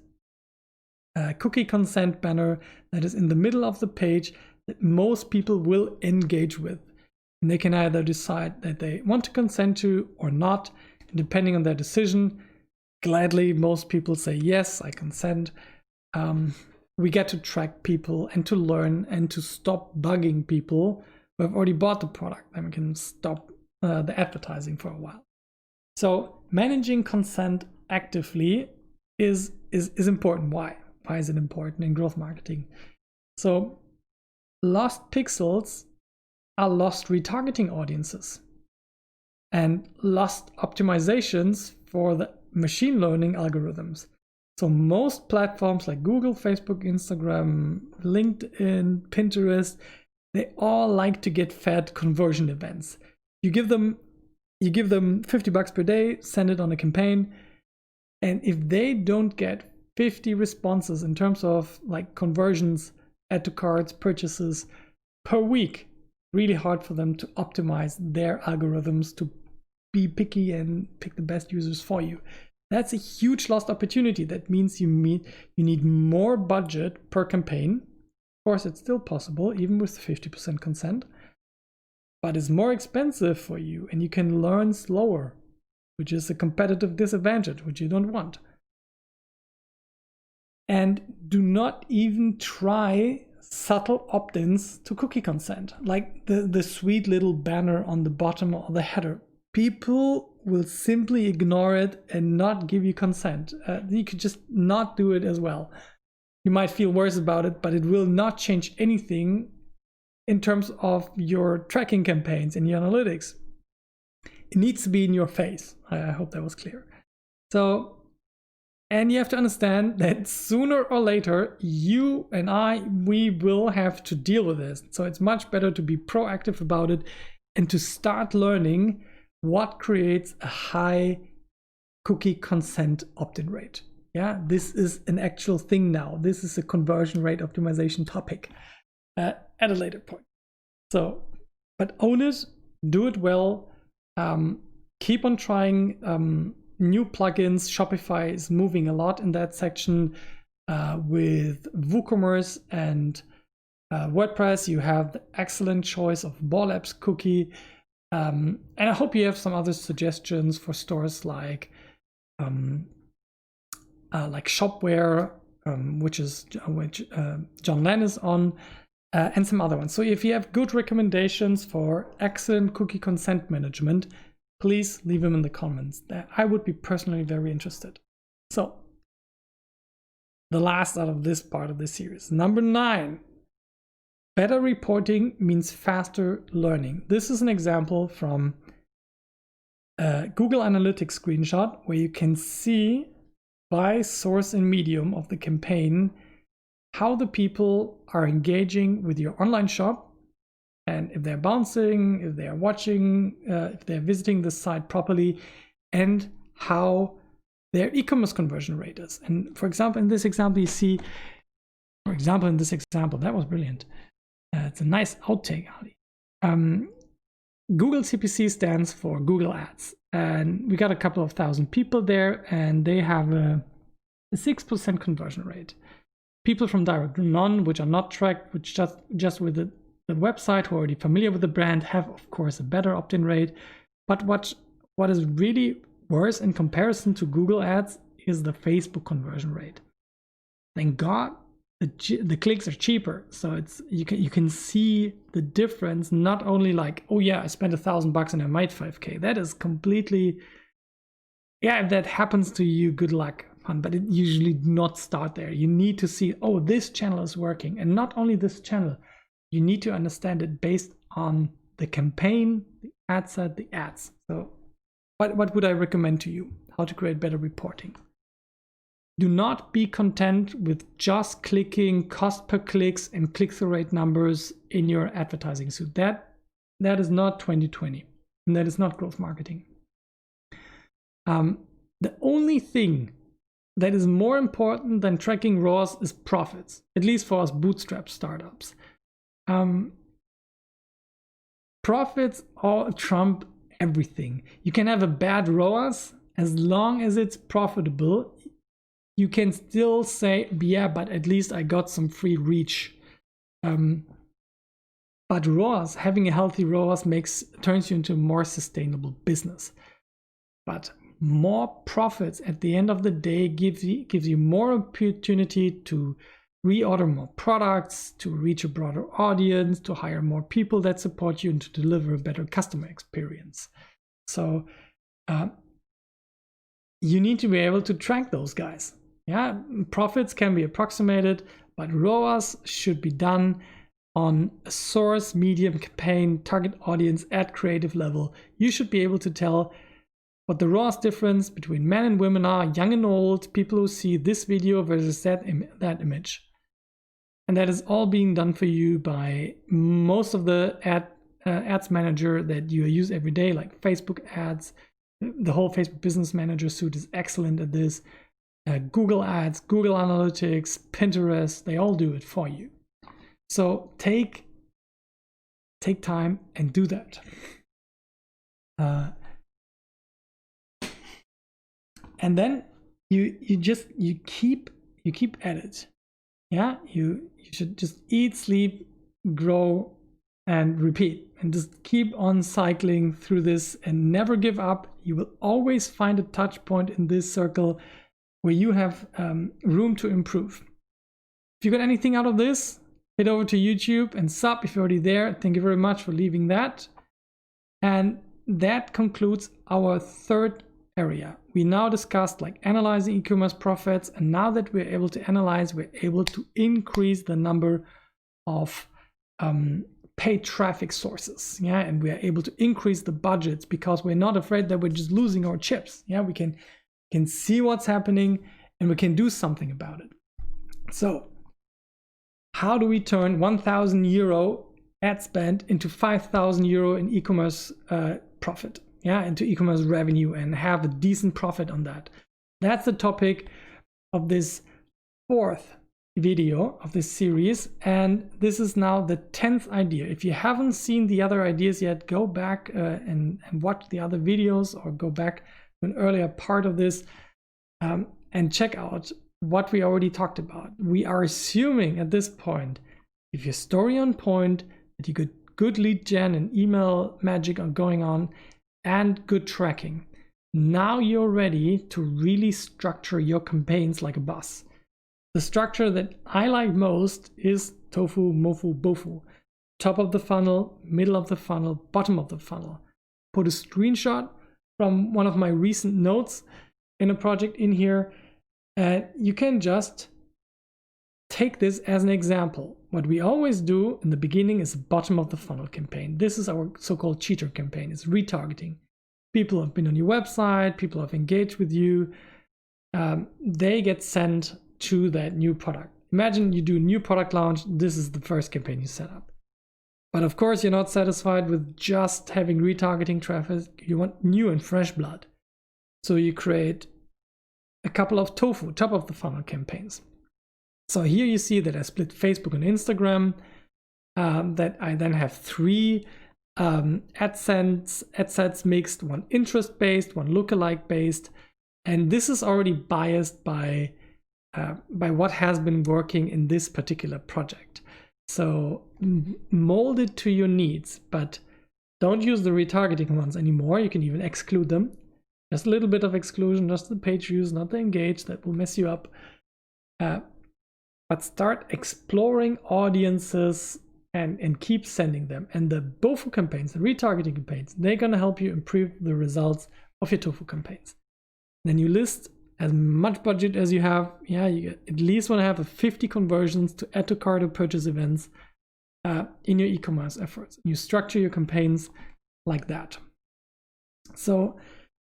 A: cookie consent banner that is in the middle of the page that most people will engage with. And they can either decide that they want to consent to or not. And depending on their decision, gladly most people say, yes, I consent. We get to track people and to learn and to stop bugging people who have already bought the product. Then we can stop the advertising for a while. So managing consent actively is important. Why? Why is it important in growth marketing? So lost pixels are lost retargeting audiences and lost optimizations for the machine learning algorithms. So most platforms like Google, Facebook, Instagram, LinkedIn, Pinterest, they all like to get fed conversion events. You give them $50 per day, send it on a campaign, and if they don't get 50 responses in terms of like conversions, add to carts, purchases per week, really hard for them to optimize their algorithms to be picky and pick the best users for you. That's a huge lost opportunity. That means you need more budget per campaign. Of course, it's still possible, even with 50% consent, but it's more expensive for you and you can learn slower, which is a competitive disadvantage, which you don't want. And do not even try subtle opt-ins to cookie consent, like the sweet little banner on the bottom or the header. People will simply ignore it and not give you consent. You could just not do it as well. You might feel worse about it, but it will not change anything in terms of your tracking campaigns and your analytics. It needs to be in your face. I hope that was clear. So, and you have to understand that sooner or later, you and we will have to deal with this. So it's much better to be proactive about it and to start learning what creates a high cookie consent opt-in rate. Yeah, this is an actual thing now. This is a conversion rate optimization topic at a later point. So, but own it, do it well, keep on trying new plugins. Shopify is moving a lot in that section with WooCommerce and WordPress. You have the excellent choice of Ball Apps cookie. And I hope you have some other suggestions for stores like Shopware, which John Len is on, and some other ones. So if you have good recommendations for excellent cookie consent management, please leave them in the comments. I would be personally very interested. So the last out of this part of the series, number 9. Better reporting means faster learning. This is an example from a Google Analytics screenshot where you can see by source and medium of the campaign how the people are engaging with your online shop, and if they're bouncing, if they're watching, if they're visiting the site properly, and how their e-commerce conversion rate is. And for example, in this example, you see, that was brilliant. It's a nice outtake, Ali. Google CPC stands for Google Ads, and we got a couple of thousand people there, and they have a 6% conversion rate. People from direct none, which are not tracked, which just with the website, who are already familiar with the brand, have of course a better opt-in rate. But what is really worse in comparison to Google Ads is the Facebook conversion rate. Thank God the clicks are cheaper, so you can see the difference. Not only like, oh yeah, I spent $1,000 and I made 5K. That is completely, yeah, if that happens to you, good luck. But it usually not start there. You need to see, oh, this channel is working, and not only this channel. You need to understand it based on the campaign, the ad set, the ads. So what would I recommend to you? How to create better reporting. Do not be content with just clicking cost per clicks and click-through rate numbers in your advertising suite. That is not 2020, and that is not growth marketing. The only thing that is more important than tracking ROAS is profits, at least for us bootstrap startups. Profits all trump everything. You can have a bad ROAS as long as it's profitable. You can still say, yeah, but at least I got some free reach. But ROAS, having a healthy ROAS turns you into a more sustainable business. But more profits at the end of the day gives you more opportunity to reorder more products, to reach a broader audience, to hire more people that support you, and to deliver a better customer experience. So you need to be able to track those guys. Yeah, profits can be approximated, but ROAS should be done on a source, medium, campaign, target audience, ad creative level. You should be able to tell what the ROAS difference between men and women are, young and old, people who see this video versus that image. And that is all being done for you by most of the ads manager that you use every day, like Facebook ads. The whole Facebook Business Manager suite is excellent at this. Google Ads, Google Analytics, Pinterest, they all do it for you. So take time and do that. And then you keep at it. Yeah, you should just eat, sleep, grow, and repeat, and just keep on cycling through this and never give up. You will always find a touch point in this circle where you have room to improve. If you got anything out of this, head over to YouTube and sub if you're already there. Thank you very much for leaving that. And that concludes our third area. We now discussed like analyzing e-commerce profits, and now that we're able to analyze, we're able to increase the number of paid traffic sources, yeah, and we are able to increase the budgets because we're not afraid that we're just losing our chips. Yeah, we can see what's happening and we can do something about it. So how do we turn 1,000 euro ad spend into 5,000 euro in e-commerce profit, yeah, into e-commerce revenue, and have a decent profit on that? That's the topic of this fourth video of this series, and this is now the 10th idea. If you haven't seen the other ideas yet, go back and watch the other videos, or go back to an earlier part of this and check out what we already talked about. We are assuming at this point, if your story on point, that you got good lead gen and email magic are going on and good tracking. Now you're ready to really structure your campaigns like a boss. The structure that I like most is Tofu, Mofu, Bofu. Top of the funnel, middle of the funnel, bottom of the funnel. Put a screenshot from one of my recent notes in a project in here. You can just take this as an example. What we always do in the beginning is bottom of the funnel campaign. This is our so-called cheater campaign. It's retargeting. People have been on your website, people have engaged with you. They get sent to that new product. Imagine you do a new product launch. This is the first campaign you set up. But of course, you're not satisfied with just having retargeting traffic. You want new and fresh blood. So you create a couple of Tofu, top of the funnel campaigns. So here you see that I split Facebook and Instagram, that I then have 3 ad sets mixed, one interest-based, one lookalike-based. And this is already biased by what has been working in this particular project. So mold it to your needs, but don't use the retargeting ones anymore. You can even exclude them. Just a little bit of exclusion, just the page views, not the engage. That will mess you up. But start exploring audiences and keep sending them. And the Bofu campaigns, the retargeting campaigns, they're going to help you improve the results of your Tofu campaigns. Then you list as much budget as you have. Yeah, you at least want to have 50 conversions to add to cart or purchase events in your e-commerce efforts. You structure your campaigns like that. So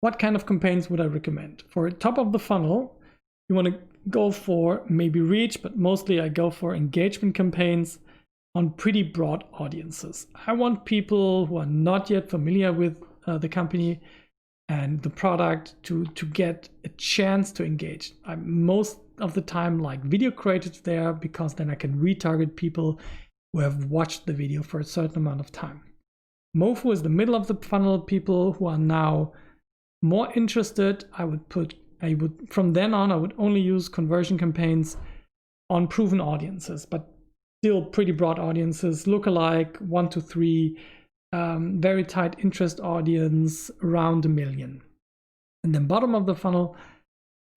A: what kind of campaigns would I recommend? For top of the funnel, you want to go for maybe reach, but mostly I go for engagement campaigns on pretty broad audiences. I want people who are not yet familiar with the company and the product to get a chance to engage. I most of the time like video creators there, because then I can retarget people who have watched the video for a certain amount of time. Mofu is the middle of the funnel, people who are now more interested. From then on, I would only use conversion campaigns on proven audiences, but still pretty broad audiences, lookalike 1 to 3, very tight interest audience, around 1 million. And then bottom of the funnel,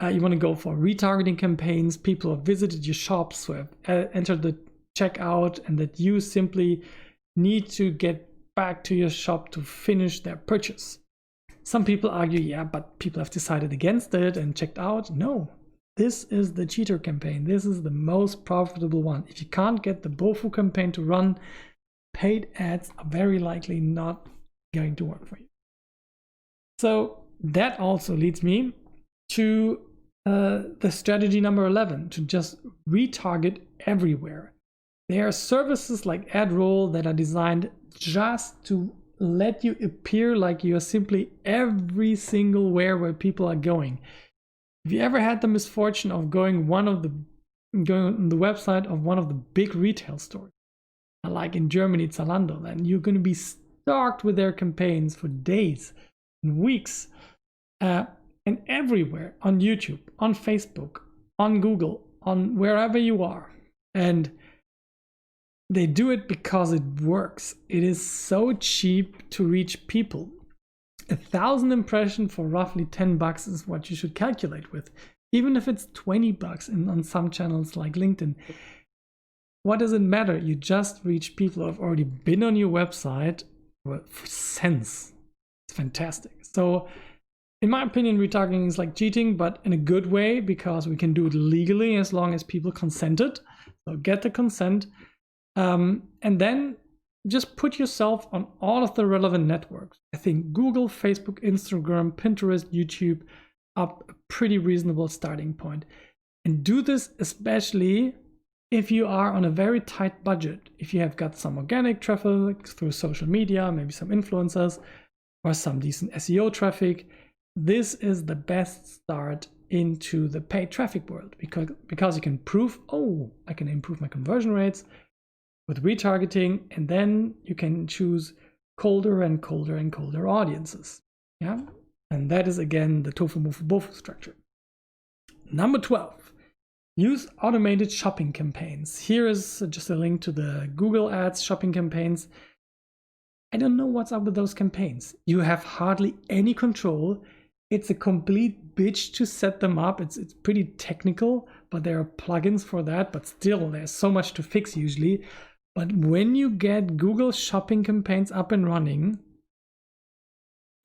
A: you want to go for retargeting campaigns, people who have visited your shops, who have entered the checkout, and that you simply need to get back to your shop to finish their purchase. Some people argue, yeah, but people have decided against it and checked out. No, this is the cheater campaign. This is the most profitable one. If you can't get the Bofu campaign to run, paid ads are very likely not going to work for you. So that also leads me to the strategy number 11, to just retarget everywhere. There are services like AdRoll that are designed just to let you appear like you are simply every single where people are going. If you ever had the misfortune of going on the website of one of the big retail stores, like in Germany, Zalando, then you're going to be stocked with their campaigns for days and weeks, and everywhere, on YouTube, on Facebook, on Google, on wherever you are. And they do it because it works. It is so cheap to reach people. 1,000 impressions for roughly $10 is what you should calculate with. even if it's 20 bucks on some channels like LinkedIn. What does it matter? You just reach people who have already been on your website for cents. It's fantastic. So in my opinion, retargeting is like cheating, but in a good way, because we can do it legally as long as people consented. So get the consent, and then just put yourself on all of the relevant networks. I think Google, Facebook, Instagram, Pinterest, YouTube are a pretty reasonable starting point. And do this especially if you are on a very tight budget. If you have got some organic traffic through social media, maybe some influencers, or some decent SEO traffic, this is the best start into the paid traffic world, because you can prove, oh, I can improve my conversion rates with retargeting, and then you can choose colder and colder and colder audiences. Yeah, and that is again the Tofu, Mofu, Bofu structure. Number 12, use automated shopping campaigns. Here is just a link to the Google Ads shopping campaigns. I don't know what's up with those campaigns. You have hardly any control. It's a complete bitch to set them up. It's pretty technical, but there are plugins for that. But still, there's so much to fix usually. But when you get Google shopping campaigns up and running,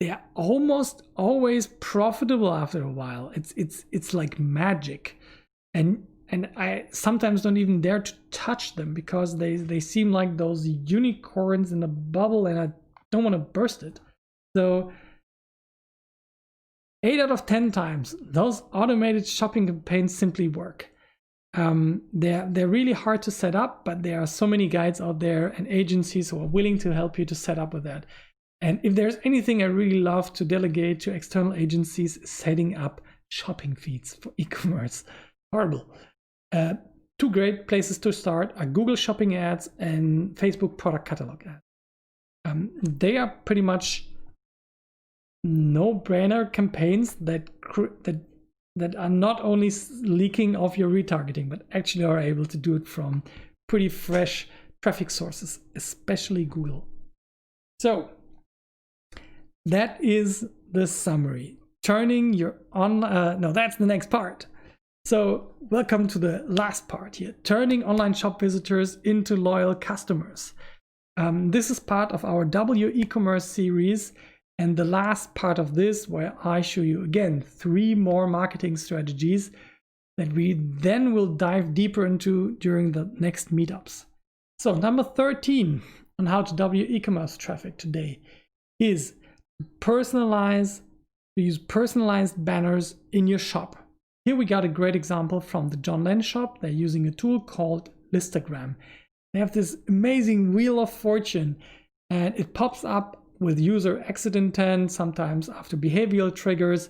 A: they are almost always profitable after a while. It's like magic, and I sometimes don't even dare to touch them because they seem like those unicorns in a bubble, and I don't want to burst it. So 8 out of 10 times, those automated shopping campaigns simply work. They're really hard to set up, but there are so many guides out there and agencies who are willing to help you to set up with that. And if there's anything I really love to delegate to external agencies, setting up shopping feeds for e-commerce. Horrible. 2 great places to start are Google Shopping Ads and Facebook Product Catalog Ads. They are pretty much no-brainer campaigns that are not only leaking off your retargeting, but actually are able to do it from pretty fresh traffic sources, especially Google. So that is the summary. Turning your that's the next part. So welcome to the last part here, turning online shop visitors into loyal customers. This is part of our W e-commerce series, and the last part of this, where I show you again 3 more marketing strategies that we then will dive deeper into during the next meetups. So number 13 on how to W e-commerce traffic today is use personalized banners in your shop. Here we got a great example from the John Lenn shop. They're using a tool called Listagram. They have this amazing wheel of fortune, and it pops up with user exit intent, sometimes after behavioral triggers,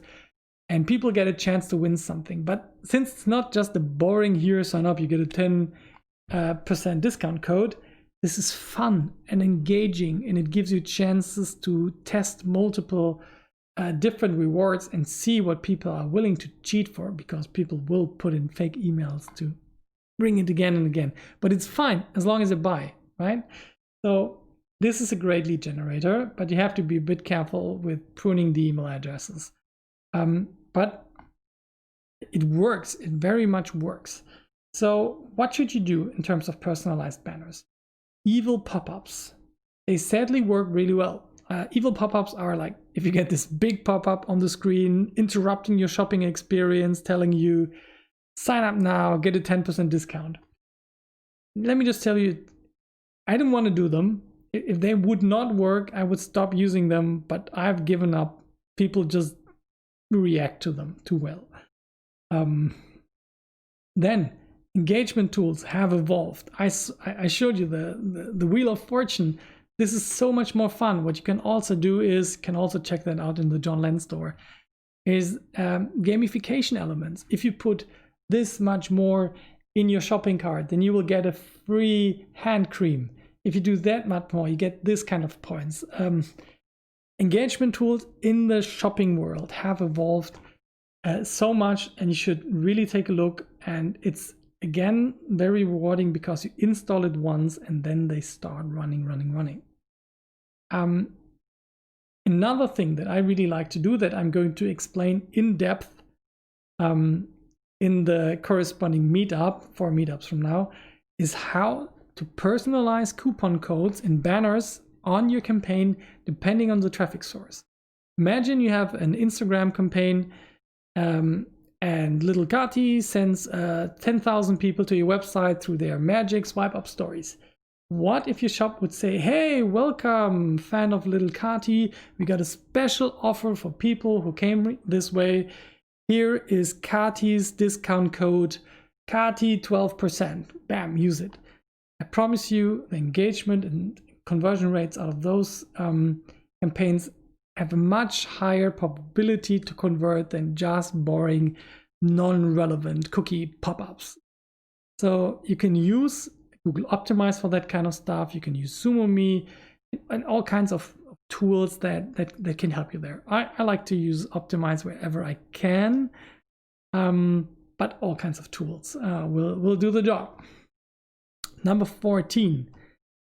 A: and people get a chance to win something. But since it's not just a boring here, sign up, you get a 10% discount code, this is fun and engaging, and it gives you chances to test multiple different rewards and see what people are willing to cheat for, because people will put in fake emails to bring it again and again. But it's fine as long as you buy, right? So this is a great lead generator, but you have to be a bit careful with pruning the email addresses. But it works, it very much works. So what should you do in terms of personalized banners? Evil pop-ups. They sadly work really well. Evil pop-ups are like if you get this big pop-up on the screen interrupting your shopping experience, telling you sign up now, get a 10% discount. Let me just tell you, I didn't want to do them. If they would not work, I would stop using them, but I've given up. People just react to them too well. Then engagement tools have evolved. I showed you the Wheel of Fortune. This is so much more fun. What you can also do is, can also check that out in the John Lenn store, is gamification elements. If you put this much more in your shopping cart, then you will get a free hand cream. If you do that much more, you get this kind of points. Engagement tools in the shopping world have evolved so much, and you should really take a look. And it's, again, very rewarding because you install it once and then they start running. Another thing that I really like to do that I'm going to explain in depth in the corresponding meetup, 4 meetups from now, is how to personalize coupon codes and banners on your campaign depending on the traffic source. Imagine you have an Instagram campaign and little Kati sends 10,000 people to your website through their magic swipe up stories. What if your shop would say, hey, welcome, fan of little Kati. We got a special offer for people who came this way. Here is Kati's discount code, Kati 12%. Bam, use it. I promise you the engagement and conversion rates out of those campaigns have a much higher probability to convert than just boring, non-relevant cookie pop-ups. So you can use Google Optimize for that kind of stuff. You can use SumoMe and all kinds of tools that can help you there. I like to use Optimize wherever I can, but all kinds of tools will do the job. Number 14,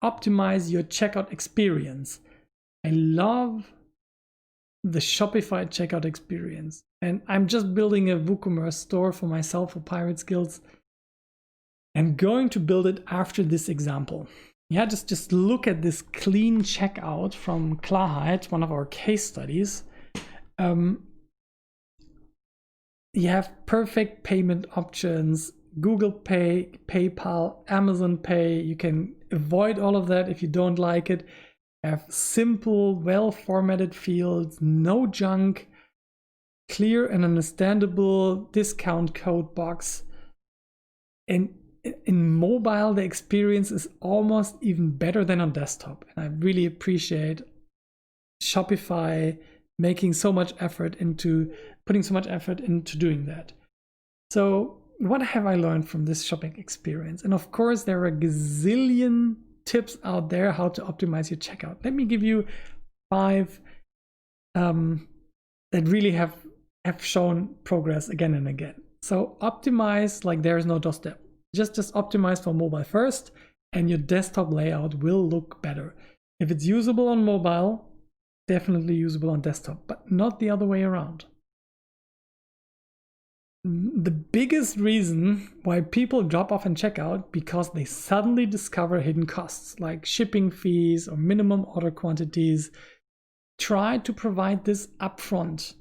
A: optimize your checkout experience. I love the Shopify checkout experience, and I'm just building a WooCommerce store for myself for Pirate Skills. I'm going to build it after this example. Yeah, just look at this clean checkout from Klarheit, one of our case studies. You have perfect payment options, Google Pay, PayPal, Amazon Pay. You can avoid all of that if you don't like it. Have simple, well-formatted fields, no junk, clear and understandable discount code box. And in mobile, the experience is almost even better than on desktop. And I really appreciate Shopify putting so much effort into doing that. So what have I learned from this shopping experience? And of course, there are a gazillion tips out there how to optimize your checkout. Let me give you 5 that really have shown progress again and again. So optimize like there is no doorstep. Just optimize for mobile first, and your desktop layout will look better. If it's usable on mobile, definitely usable on desktop, but not the other way around. The biggest reason why people drop off in checkout because they suddenly discover hidden costs like shipping fees or minimum order quantities. Try to provide this upfront,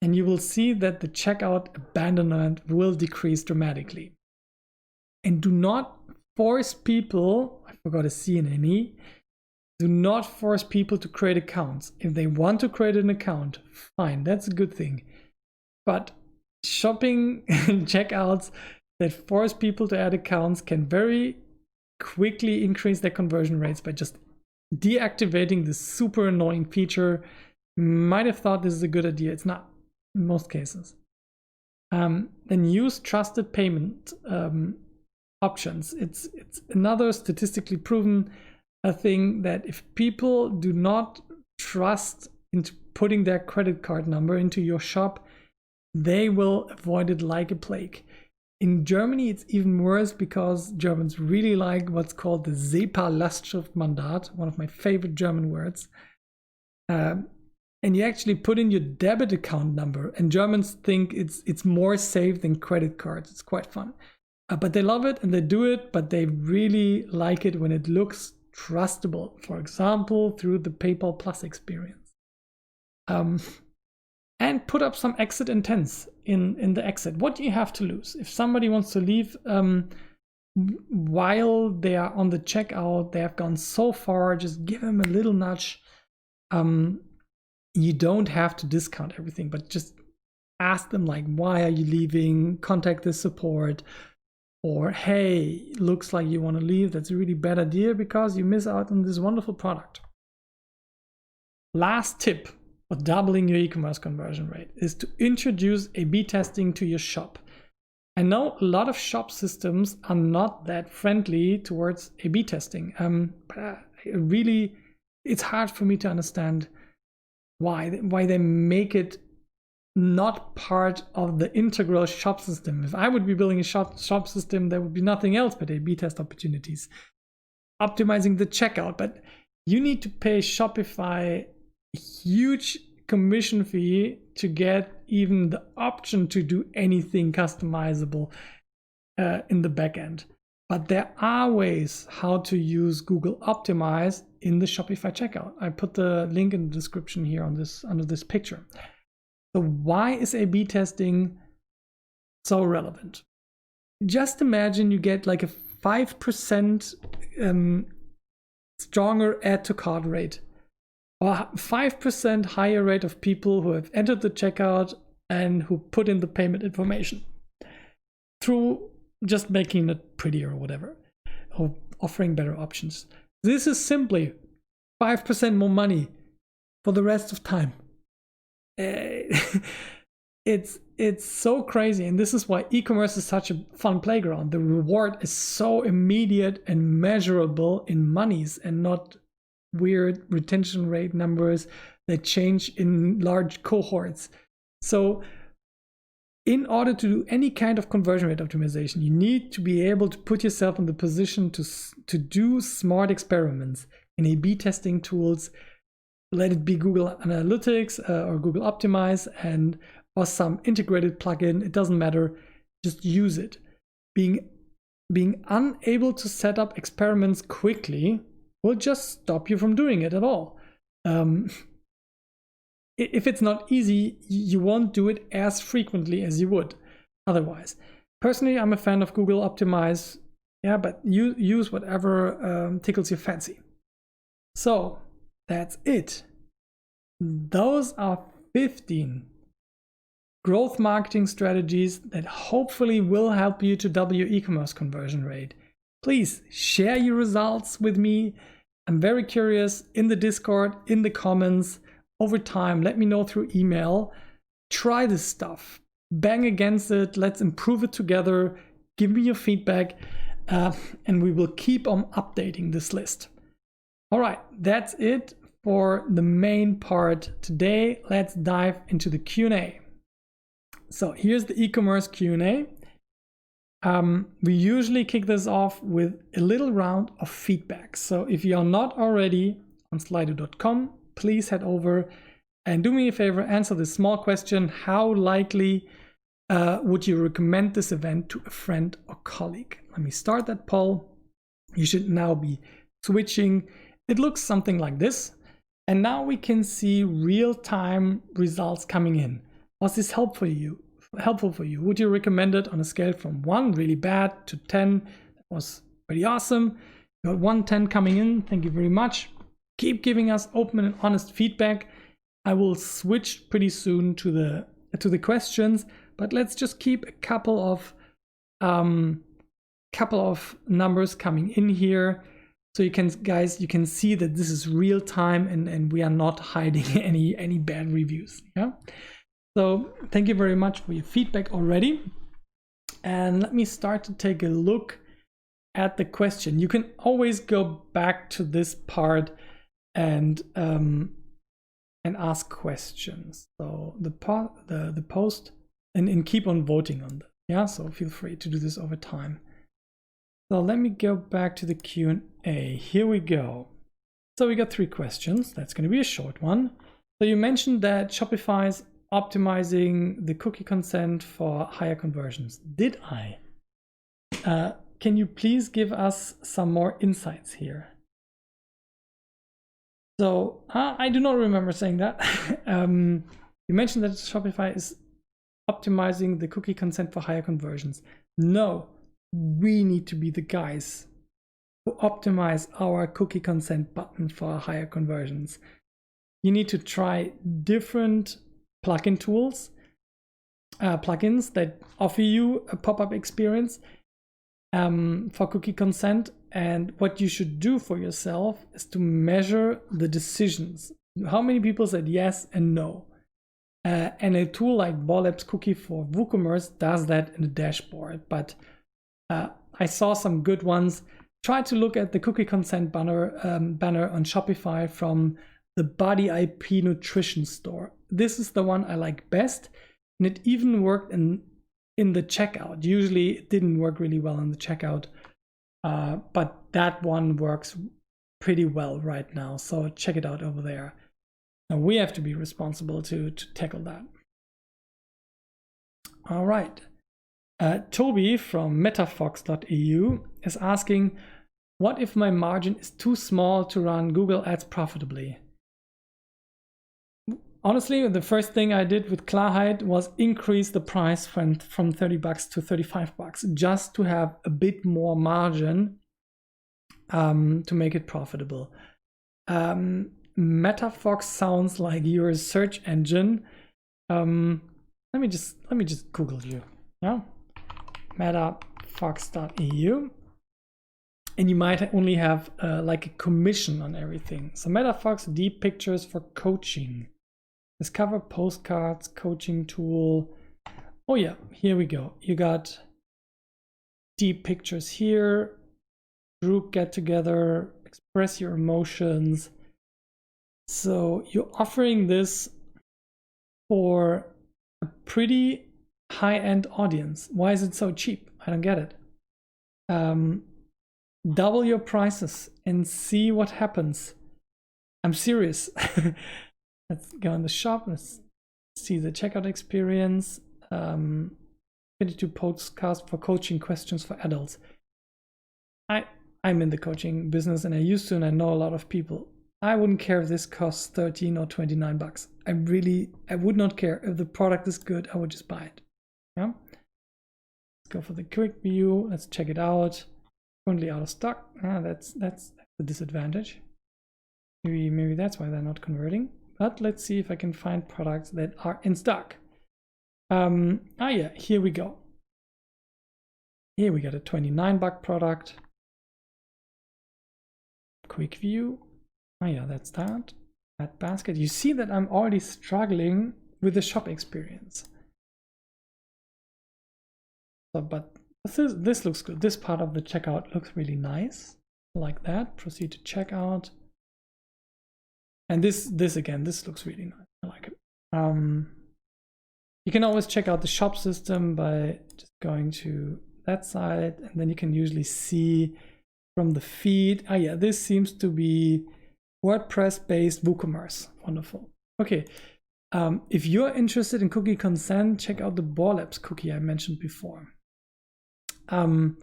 A: and you will see that the checkout abandonment will decrease dramatically. And do not force people, I forgot a C and an E, do not force people to create accounts. If they want to create an account, fine, that's a good thing. But shopping and checkouts that force people to add accounts can very quickly increase their conversion rates by just deactivating this super annoying feature. You might have thought this is a good idea. It's not in most cases. Then use trusted payment options. It's another statistically proven thing that if people do not trust into putting their credit card number into your shop, they will avoid it like a plague. In Germany, it's even worse because Germans really like what's called the SEPA-Lastschriftmandat, one of my favorite German words. And you actually put in your debit account number, and Germans think it's more safe than credit cards. It's quite fun. But they love it and they do it, but they really like it when it looks trustable. For example, through the PayPal Plus experience. And put up some exit intents in the exit. What do you have to lose? If somebody wants to leave while they are on the checkout, they have gone so far, just give them a little nudge. You don't have to discount everything, but just ask them like, why are you leaving? Contact the support. Or, hey, looks like you want to leave. That's a really bad idea because you miss out on this wonderful product. Last tip for doubling your e-commerce conversion rate is to introduce A/B testing to your shop. I know a lot of shop systems are not that friendly towards A/B testing, but it's hard for me to understand why they make it not part of the integral shop system. If I would be building a shop system, there would be nothing else but A/B test opportunities. Optimizing the checkout, but you need to pay Shopify a huge commission fee to get even the option to do anything customizable in the backend. But there are ways how to use Google Optimize in the Shopify checkout. I put the link in the description here on this under this picture. So why is A/B testing so relevant? Just imagine you get like a 5% stronger add to cart rate, or 5% higher rate of people who have entered the checkout and who put in the payment information through just making it prettier or whatever, or offering better options. This is simply 5% more money for the rest of time. It's so crazy, and this is why e-commerce is such a fun playground. The reward is so immediate and measurable in monies, and not weird retention rate numbers that change in large cohorts. So in order to do any kind of conversion rate optimization, you need to be able to put yourself in the position to do smart experiments in A/B testing tools. Let it be Google Analytics or Google Optimize or some integrated plugin. It doesn't matter. Just use it. Being unable to set up experiments quickly will just stop you from doing it at all. If it's not easy, you won't do it as frequently as you would otherwise. Personally, I'm a fan of Google Optimize, yeah, but you use whatever tickles your fancy. So that's it. Those are 15 growth marketing strategies that hopefully will help you to double your e-commerce conversion rate. Please share your results with me. I'm very curious in the Discord, in the comments. Over time, let me know through email. Try this stuff, bang against it, let's improve it together. Give me your feedback, and we will keep on updating this list. All right, that's it for the main part today. Let's dive into the Q&A. So here's the e-commerce Q&A. We usually kick this off with a little round of feedback. So if you are not already on slido.com, please head over and do me a favor, answer this small question. How likely would you recommend this event to a friend or colleague? Let me start that poll. You should now be switching. It looks something like this. And now we can see real-time results coming in. Was this helpful for you? Would you recommend it on a scale from 1, really bad, to 10? That was pretty awesome. You got 110 coming in. Thank you very much. Keep giving us open and honest feedback. I will switch pretty soon to the questions, but let's just keep a couple of numbers coming in here, so you can see that this is real time and we are not hiding any bad reviews. Yeah. So thank you very much for your feedback already, and let me start to take a look at the question. You can always go back to this part and ask questions. So the post and keep on voting on that. Yeah, so feel free to do this over time. So let me go back to the Q&A. Here we go. So we got 3 questions. That's going to be a short one. So you mentioned that Shopify is optimizing the cookie consent for higher conversions. Did I? Can you please give us some more insights here? So I do not remember saying that. You mentioned that Shopify is optimizing the cookie consent for higher conversions. No, we need to be the guys who optimize our cookie consent button for higher conversions. You need to try different plugin tools, plugins that offer you a pop-up experience for cookie consent. And what you should do for yourself is to measure the decisions. How many people said yes and no? And a tool like Borlabs Cookie for WooCommerce does that in the dashboard. But I saw some good ones. Try to look at the cookie consent banner on Shopify from the Body IP Nutrition store. This is the one I like best, and it even worked in the checkout. Usually it didn't work really well in the checkout. But that one works pretty well right now, so check it out over there. Now we have to be responsible to tackle that. All right. Toby from metafox.eu is asking, what if my margin is too small to run Google Ads profitably? Honestly, the first thing I did with Klarheit was increase the price from $30 to $35 just to have a bit more margin to make it profitable. Metafox sounds like you're a search engine. Let me just Google you. Yeah, metafox.eu, and you might only have like a commission on everything. So Metafox, deep pictures for coaching. Discover postcards, coaching tool. Oh yeah, here we go. You got deep pictures here, group get together, express your emotions. So you're offering this for a pretty high-end audience. Why is it so cheap? I don't get it. Double your prices and see what happens. I'm serious. Let's go in the shop. Let's see the checkout experience. 22 podcasts for coaching questions for adults. I'm in the coaching business and I used to, and I know a lot of people. I wouldn't care if this costs 13 or 29 bucks. I would not care. If the product is good, I would just buy it. Yeah. Let's go for the quick view. Let's check it out. Currently out of stock. That's the disadvantage. Maybe that's why they're not converting. But let's see if I can find products that are in stock. Yeah, here we go. Here we got a 29 buck product. Quick view. Oh yeah, that's that basket. You see that I'm already struggling with the shop experience. So, but this looks good. This part of the checkout looks really nice. Like that. Proceed to checkout. And this again, this looks really nice. I like it. You can always check out the shop system by just going to that side, and then you can usually see from the feed. Ah yeah, this seems to be WordPress-based WooCommerce. Wonderful. Okay. If you're interested in cookie consent, check out the Borlabs cookie I mentioned before. So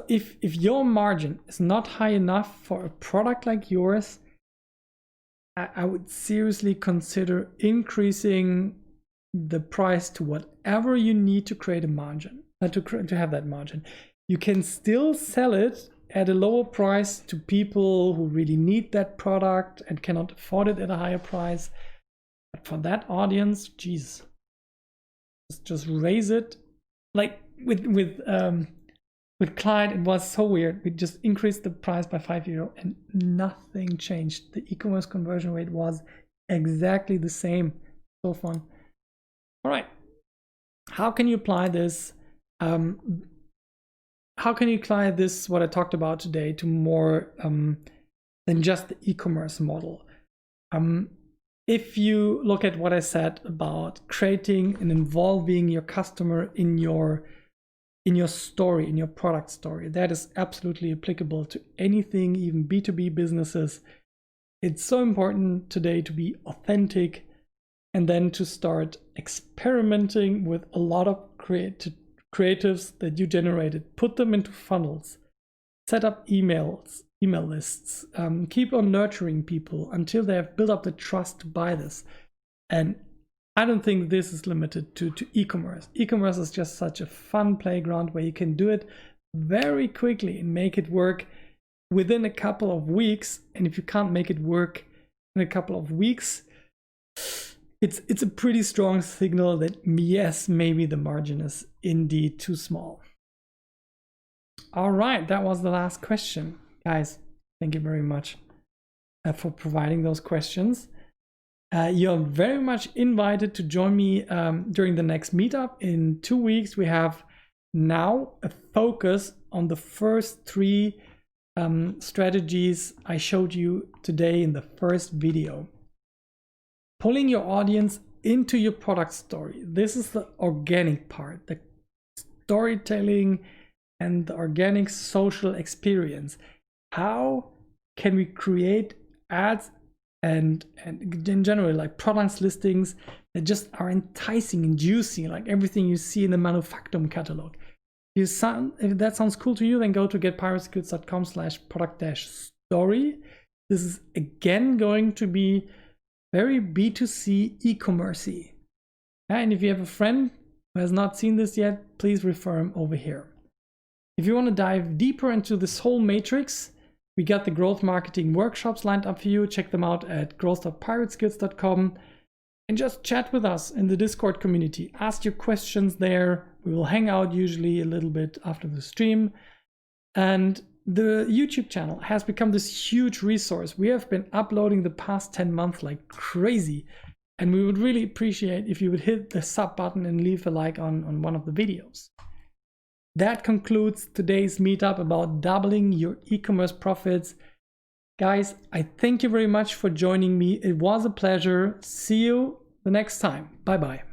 A: if your margin is not high enough for a product like yours, I would seriously consider increasing the price to whatever you need to create a margin, to have that margin. You can still sell it at a lower price to people who really need that product and cannot afford it at a higher price. But for that audience, geez, just raise it. Like with Clyde, it was so weird. We just increased the price by €5 and nothing changed. The e-commerce conversion rate was exactly the same. So fun. All right. How can you apply this? How can you apply this, what I talked about today, to more than just the e-commerce model? If you look at what I said about creating and involving your customer in your story, in your product story, that is absolutely applicable to anything, even B2B businesses. It's so important today to be authentic and then to start experimenting with a lot of creatives that you generated. Put them into funnels, set up email lists, keep on nurturing people until they have built up the trust to buy this. And I don't think this is limited to e-commerce. E-commerce is just such a fun playground where you can do it very quickly and make it work within a couple of weeks. And if you can't make it work in a couple of weeks, it's a pretty strong signal that yes, maybe the margin is indeed too small. All right, that was the last question. Guys, thank you very much for providing those questions. You're very much invited to join me during the next meetup in 2 weeks. We have now a focus on the first 3 strategies I showed you today in the first video. Pulling your audience into your product story. This is the organic part, the storytelling and the organic social experience. How can we create ads and in general, like products listings that just are enticing and juicy, like everything you see in the Manufactum catalog. If that sounds cool to you, then go to getpirateskills.com/product-story. This is again going to be very B2C e-commerce-y. And if you have a friend who has not seen this yet, please refer him over here. If you want to dive deeper into this whole matrix, we got the growth marketing workshops lined up for you. Check them out at growth.pirateskills.com and just chat with us in the Discord community. Ask your questions there. We will hang out usually a little bit after the stream. And the YouTube channel has become this huge resource. We have been uploading the past 10 months like crazy. And we would really appreciate if you would hit the sub button and leave a like on one of the videos. That concludes today's meetup about doubling your e-commerce profits. Guys, I thank you very much for joining me. It was a pleasure. See you the next time. Bye-bye.